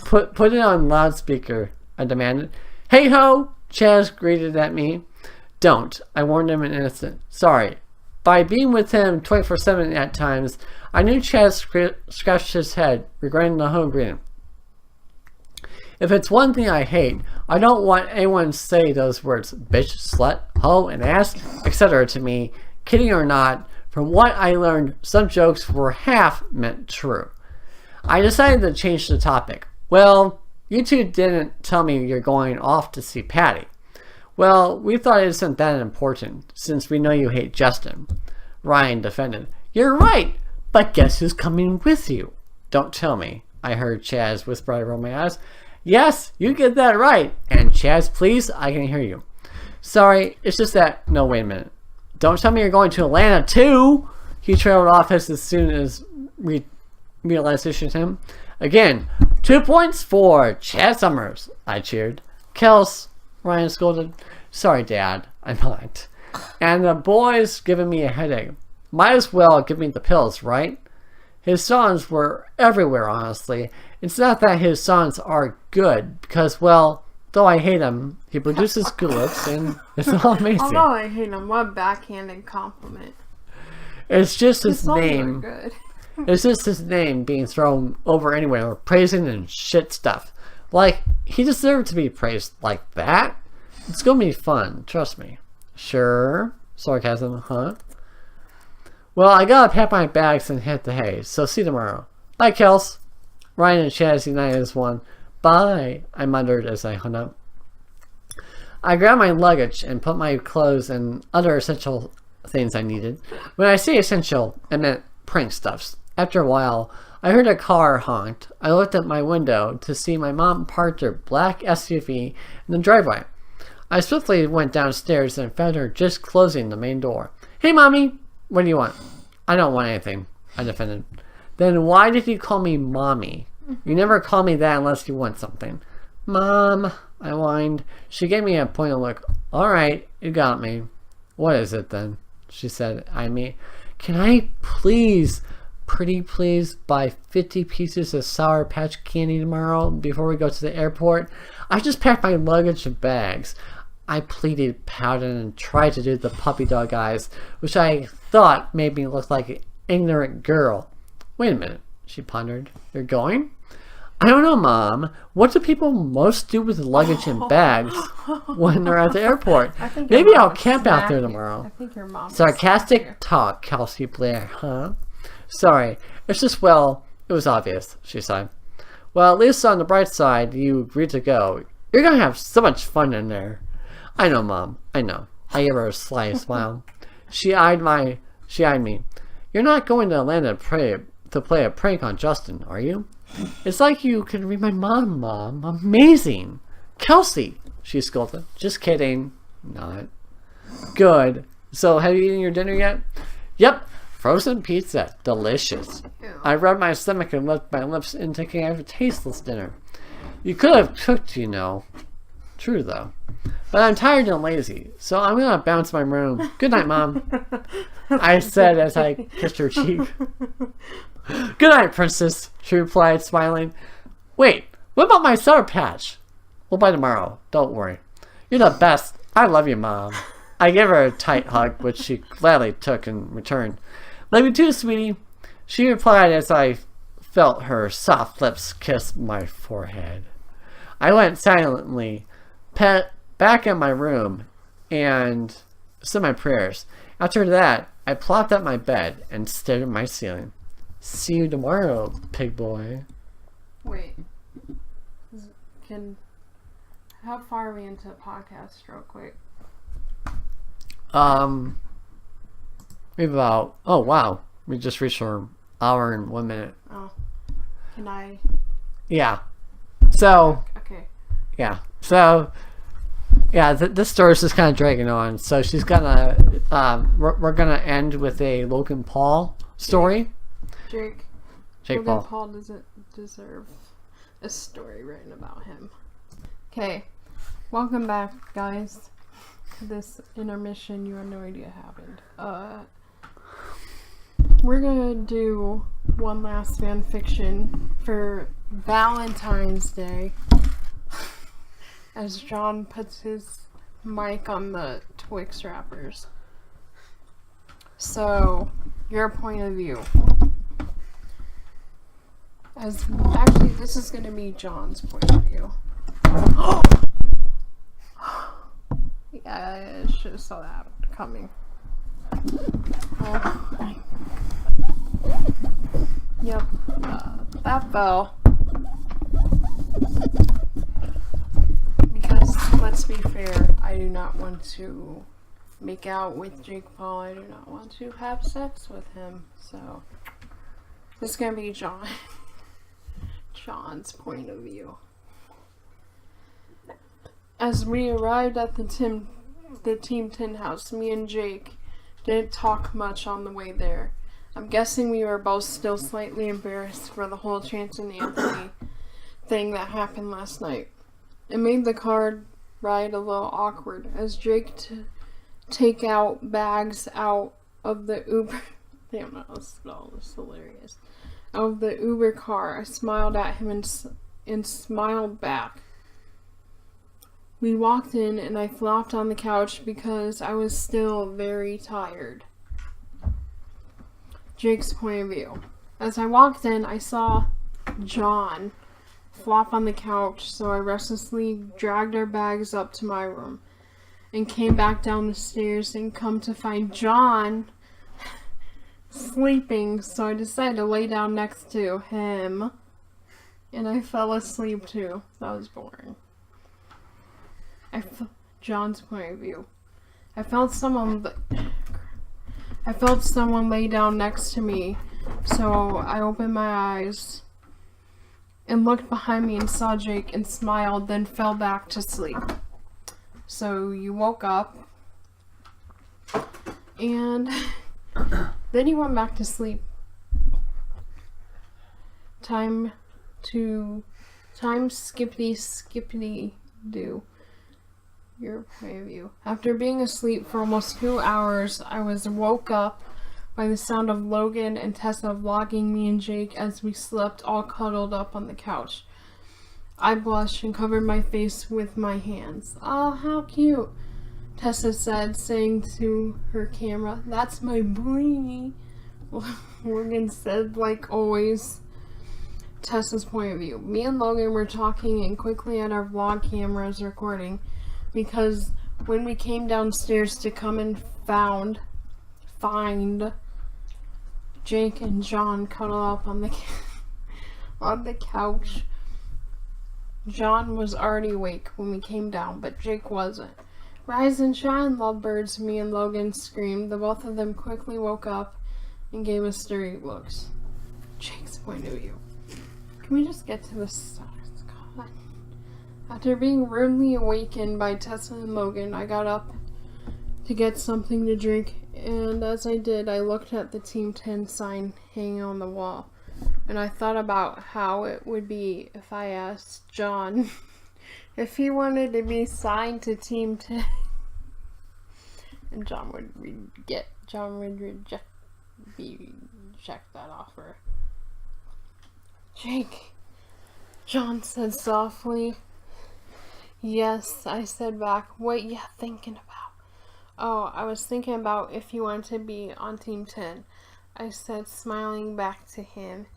B: Put it on loudspeaker, I demanded. Hey ho! Chaz greeted at me. Don't. I warned him in innocent. Sorry. By being with him 24/7 at times, I knew Chaz scratched his head, regretting the whole agreement. If it's one thing I hate, I don't want anyone to say those words, bitch, slut, hoe, and ass, etc. to me. Kidding or not, from what I learned, some jokes were half meant true. I decided to change the topic. Well, you two didn't tell me you're going off to see Patty. Well, we thought it isn't that important, since we know you hate Justin. Ryan defended. You're right, but guess who's coming with you? Don't tell me, I heard Chaz whisper over my eyes. Yes, you get that right. And Chaz, please, I can hear you. Sorry, it's just that... No, wait a minute. Don't tell me you're going to Atlanta too! He trailed off as soon as realization hit him. Again, 2 points for Chaz Summers, I cheered. Kels, Ryan scolded. Sorry, Dad, I might. And the boy's giving me a headache. Might as well give me the pills, right? His songs were everywhere, honestly. It's not that his songs are good, because, well, though I hate him, he produces good looks, and it's all amazing.
A: Although I hate him, what a backhanded compliment.
B: It's just his
A: songs
B: name.
A: are good.
B: It's just his name being thrown over anywhere, praising and shit stuff. Like, he deserved to be praised like that. It's gonna be fun, trust me. Sure. Sarcasm, huh? Well, I gotta pack my bags and hit the hay, so see you tomorrow. Bye, Kels. Ryan and Chaz united as one. Bye, I muttered as I hung up. I grabbed my luggage and put my clothes and other essential things I needed. When I say essential, I meant prank stuffs. After a while, I heard a car honked. I looked at my window to see my mom parked her black SUV in the driveway. I swiftly went downstairs and found her just closing the main door. Hey, Mommy! What do you want? I don't want anything, I defended. Then why did you call me Mommy? You never call me that unless you want something. Mom, I whined. She gave me a pointed look. All right, you got me. What is it then? She said, I mean, can I please, pretty please, buy 50 pieces of Sour Patch candy tomorrow before we go to the airport? I just packed my luggage and bags. I pleaded, pouted, and tried to do the puppy dog eyes, which I thought made me look like an ignorant girl. Wait a minute, she pondered. You're going? I don't know, Mom. What do people most do with luggage and bags when they're at the airport? Maybe I'll camp out there tomorrow.
A: I think your mom.
B: Sarcastic talk, Kelsey Blair, huh? Sorry. It's just, well, it was obvious, she sighed. Well, at least on the bright side, you agreed to go. You're going to have so much fun in there. I know, Mom. I know. I gave her a sly smile. She eyed me. You're not going to Atlanta to play a prank on Justin, are you? It's like you can read my mom, Mom. Amazing. Kelsey, she scolded. Just kidding. Not. Good. So, have you eaten your dinner yet? Yep. Frozen pizza. Delicious.
A: Ew.
B: I rubbed my stomach and licked my lips in taking a tasteless dinner. You could have cooked, you know. True, though. But I'm tired and lazy, so I'm going to bounce my room. Good night, Mom. I said as I kissed her cheek. Good night, Princess, she replied, smiling. Wait, what about my Sour Patch? We'll buy tomorrow. Don't worry. You're the best. I love you, Mom. I gave her a tight hug, which she gladly took in return. Love you too, sweetie, she replied as I felt her soft lips kiss my forehead. I went silently back in my room and said my prayers. After that, I plopped at my bed and stared at my ceiling. See you tomorrow, pig boy.
A: Wait. How far are we into the podcast real quick?
B: Maybe about, oh wow. We just reached our hour and 1 minute.
A: Oh. Can I?
B: Yeah. So,
A: Okay.
B: yeah. So, yeah, this story's just kind of dragging on. So she's gonna, we're gonna end with a Logan Paul story.
A: Jake
B: Paul.
A: Paul doesn't deserve a story written about him. Okay, welcome back, guys. This intermission you have no idea happened. We're gonna do one last fan fiction for Valentine's Day, as John puts his mic on the Twix wrappers. So, your point of view. Actually, this is going to be John's point of view. Yeah, I should have saw that coming. Oh. Yep, that fell. Because, let's be fair, I do not want to make out with Jake Paul. I do not want to have sex with him. So, this is going to be John's point of view. As we arrived at the Team 10 house, me and Jake didn't talk much on the way there. I'm guessing we were both still slightly embarrassed for the whole Chance and Anthony thing that happened last night. It made the car ride a little awkward as Jake take out bags out of the Uber. Damn, that was hilarious. Out of the Uber car, I smiled at him and smiled back. We walked in and I flopped on the couch because I was still very tired. Jake's point of view. As I walked in, I saw John flop on the couch, so I restlessly dragged our bags up to my room and came back down the stairs and come to find John sleeping, so I decided to lay down next to him, and I fell asleep too. That was boring. John's point of view. I felt someone lay down next to me, so I opened my eyes and looked behind me and saw Jake and smiled, then fell back to sleep. So you woke up and then you went back to sleep. Time to Time skippity do. Your point of view. After being asleep for almost 2 hours, I was woke up by the sound of Logan and Tessa vlogging me and Jake as we slept all cuddled up on the couch. I blushed and covered my face with my hands. "Oh, how cute," Tessa said, saying to her camera, "That's my boy." Logan said, like always. Tessa's point of view. Me and Logan were talking and quickly had our vlog cameras recording because when we came downstairs to come and find Jake and John cuddle up on the on the couch. John was already awake when we came down, but Jake wasn't. "Rise and shine, lovebirds," me and Logan screamed. The both of them quickly woke up and gave us dirty looks. Jake's point of view. Can we just get to the stars? God. After being rudely awakened by Tessa and Logan, I got up to get something to drink, and as I did, I looked at the Team 10 sign hanging on the wall, and I thought about how it would be if I asked John if he wanted to be signed to Team 10, and John would reject that offer. "Jake," John said softly. "Yes," I said back. "What you thinking about?" "Oh, I was thinking about if you wanted to be on Team 10, I said, smiling back to him.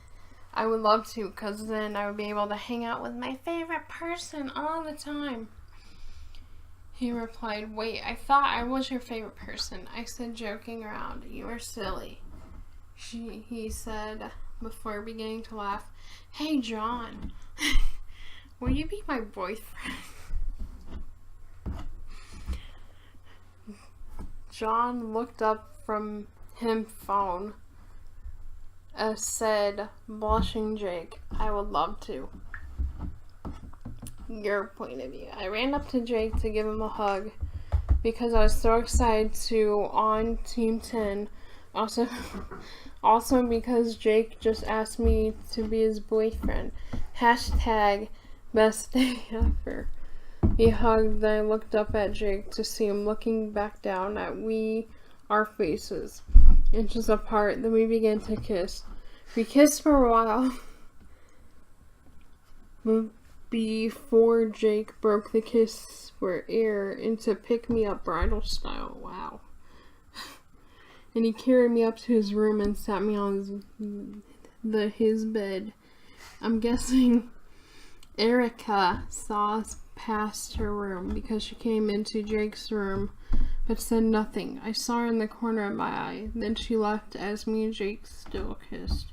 A: "I would love to, because then I would be able to hang out with my favorite person all the time." He replied, "Wait, I thought I was your favorite person," I said, joking around. "You are silly," he said before beginning to laugh. "Hey, John, will you be my boyfriend?" John looked up from his phone and said, blushing Jake, "I would love to." Your point of view. I ran up to Jake to give him a hug because I was so excited to on Team 10. Also because Jake just asked me to be his boyfriend. Hashtag best day ever. He hugged, then I looked up at Jake to see him looking back down at our faces, inches apart. Then we began to kiss. We kissed for a while before Jake broke the kiss for air into pick-me-up bridal style. Wow. And he carried me up to his room and sat me on his bed. I'm guessing Erica saw us past her room because she came into Jake's room but said nothing. I saw her in the corner of my eye. Then she left as me and Jake still kissed.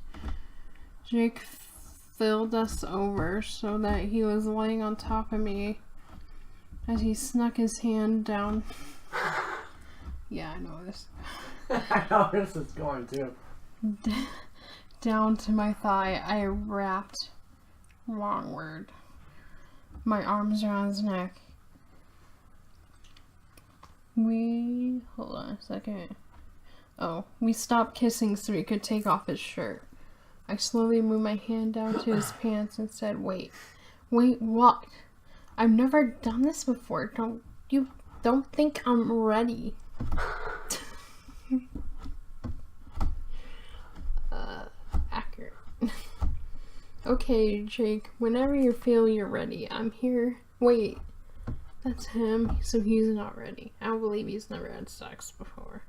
A: Jake filled us over so that he was laying on top of me as he snuck his hand down. Yeah, I know this.
B: I know this is going to.
A: Down to my thigh. I wrapped, wrong word, my arms around his neck. Hold on a second. Oh, we stopped kissing so he could take off his shirt. I slowly moved my hand down to his pants and said, Wait, what? I've never done this before. Don't think I'm ready. Accurate. Okay, Jake, whenever you feel you're ready, I'm here. Wait, that's him, so he's not ready. I don't believe he's never had sex before.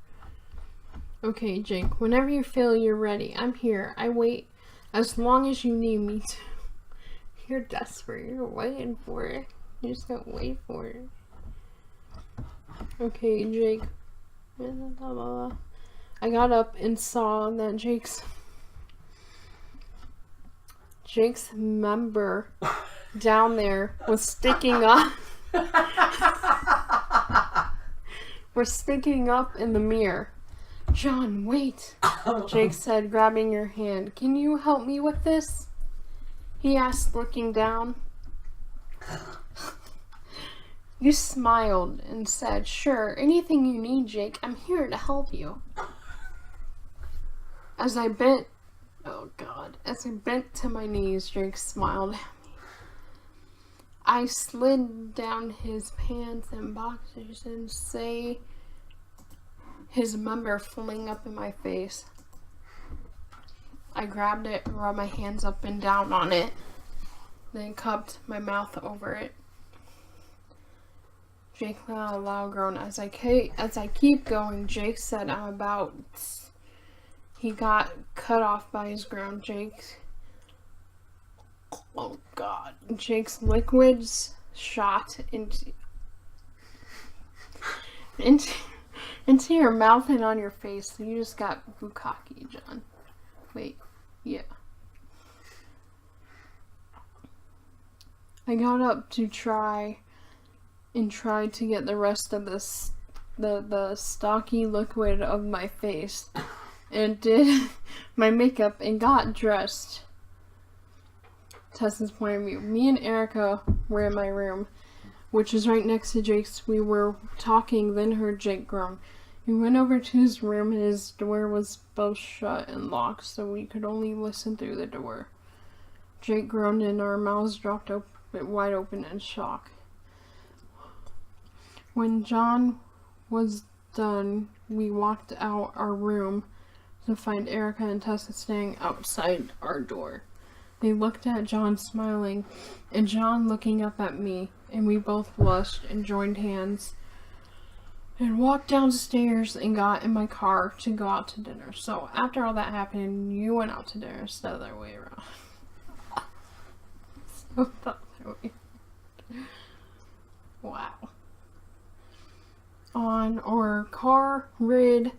A: Okay, Jake, whenever you feel you're ready, I'm here. I wait as long as you need me to. You're desperate. You're waiting for it. You just gotta wait for it. Okay, Jake. I got up and saw that Jake's member down there was sticking up. We're sticking up in the mirror. John, wait, Jake said, grabbing your hand. Can you help me with this? He asked, looking down. You smiled and said, sure, anything you need, Jake. I'm here to help you. As I bent to my knees, Jake smiled at me. I slid down his pants and boxers and say his member fling up in my face. I grabbed it and rubbed my hands up and down on it, then cupped my mouth over it. Jake let out a loud groan. As I keep going, Jake said he got cut off by his groan. Oh God. Jake's liquids shot into your mouth and on your face. So you just got bukkake, John. Wait, yeah. I got up to tried to get the rest of the stocky liquid of my face, and did my makeup and got dressed. Tessa's point of view. Me and Erica were in my room, which is right next to Jake's. We were talking, then heard Jake groan. We went over to his room and his door was both shut and locked, so we could only listen through the door. Jake groaned and our mouths dropped wide open in shock. When John was done, we walked out our room to find Erica and Tessa standing outside our door. They looked at John smiling, and John looking up at me, and we both blushed and joined hands and walked downstairs and got in my car to go out to dinner. So after all that happened, you went out to dinner instead of the other way around. So that way. Wow. On our car ride,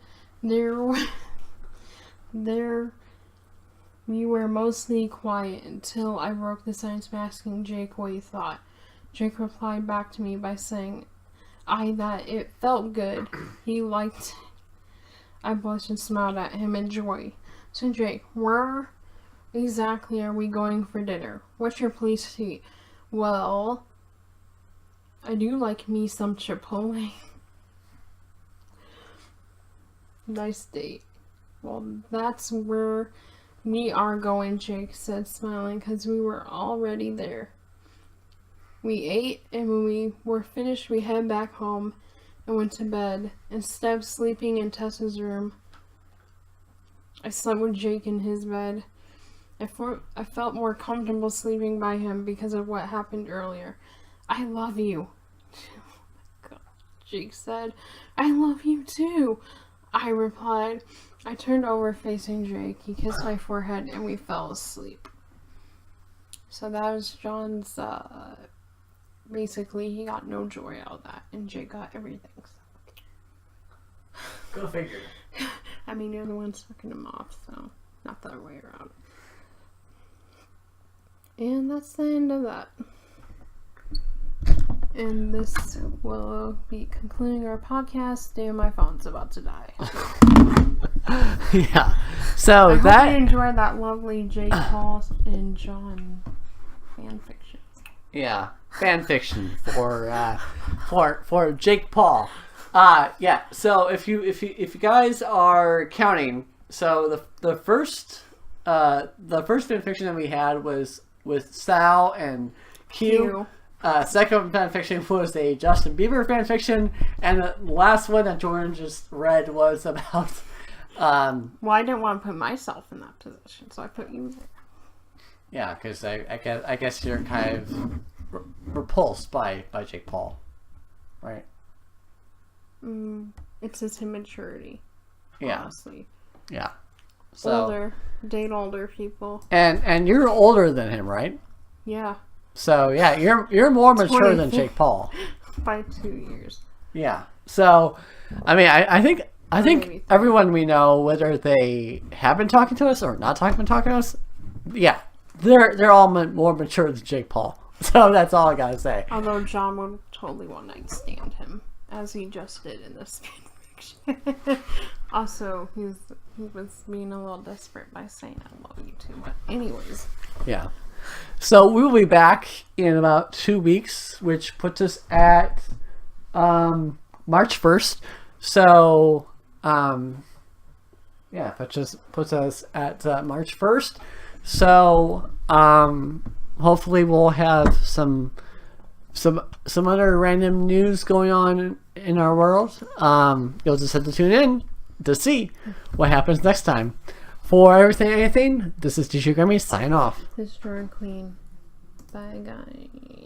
A: we were mostly quiet until I broke the silence by asking Jake what he thought. Jake replied back to me by saying that it felt good. He liked it. I blushed and smiled at him in joy. So Jake, where exactly are we going for dinner? What's your place to eat? Well, I do like me some Chipotle. Nice date. Well, that's where we are going, Jake said, smiling, because we were already there. We ate, and when we were finished, we headed back home and went to bed. Instead of sleeping in Tessa's room, I slept with Jake in his bed. I felt more comfortable sleeping by him because of what happened earlier. I love you. Oh my God, Jake said. I love you too, I replied. I turned over facing Jake. He kissed my forehead and we fell asleep. So that was John's, basically he got no joy out of that and Jake got everything. So.
B: Go figure.
A: I mean, you're the one sucking him off, so not the other way around. And that's the end of that. And this will be concluding our podcast. Damn, my phone's about to die.
B: Yeah. So
A: I hope you enjoyed that lovely Jake Paul and John fan fiction.
B: Yeah, fan fiction for Jake Paul. Yeah. So if you guys are counting, so the first fan fiction that we had was with Sal and Q. Second fanfiction was a Justin Bieber fanfiction, and the last one that Jordan just read was about.
A: Well, I didn't want to put myself in that position, so I put you there.
B: Yeah, because I guess you're kind of repulsed by Jake Paul, right?
A: It's his immaturity.
B: Yeah.
A: Honestly.
B: Yeah. So,
A: date older people.
B: And you're older than him, right?
A: Yeah.
B: So yeah, you're more mature than Jake Paul
A: by 2 years.
B: Yeah. So, I mean, I think everyone we know, whether they have been talking to us or not talking to us, yeah, they're all more mature than Jake Paul. So that's all I gotta say.
A: Although John would totally one night stand him, as he just did in this fanfiction. Also, he was being a little desperate by saying I love you too. But anyways.
B: Yeah. So we will be back in about 2 weeks, which puts us at March 1st. So, yeah, puts us at March 1st. So, hopefully we'll have some some other random news going on in our world. You'll just have to tune in to see what happens next time. For everything, anything, this is DJ Grammy signing off.
A: This is Jordan Queen. Bye, guys.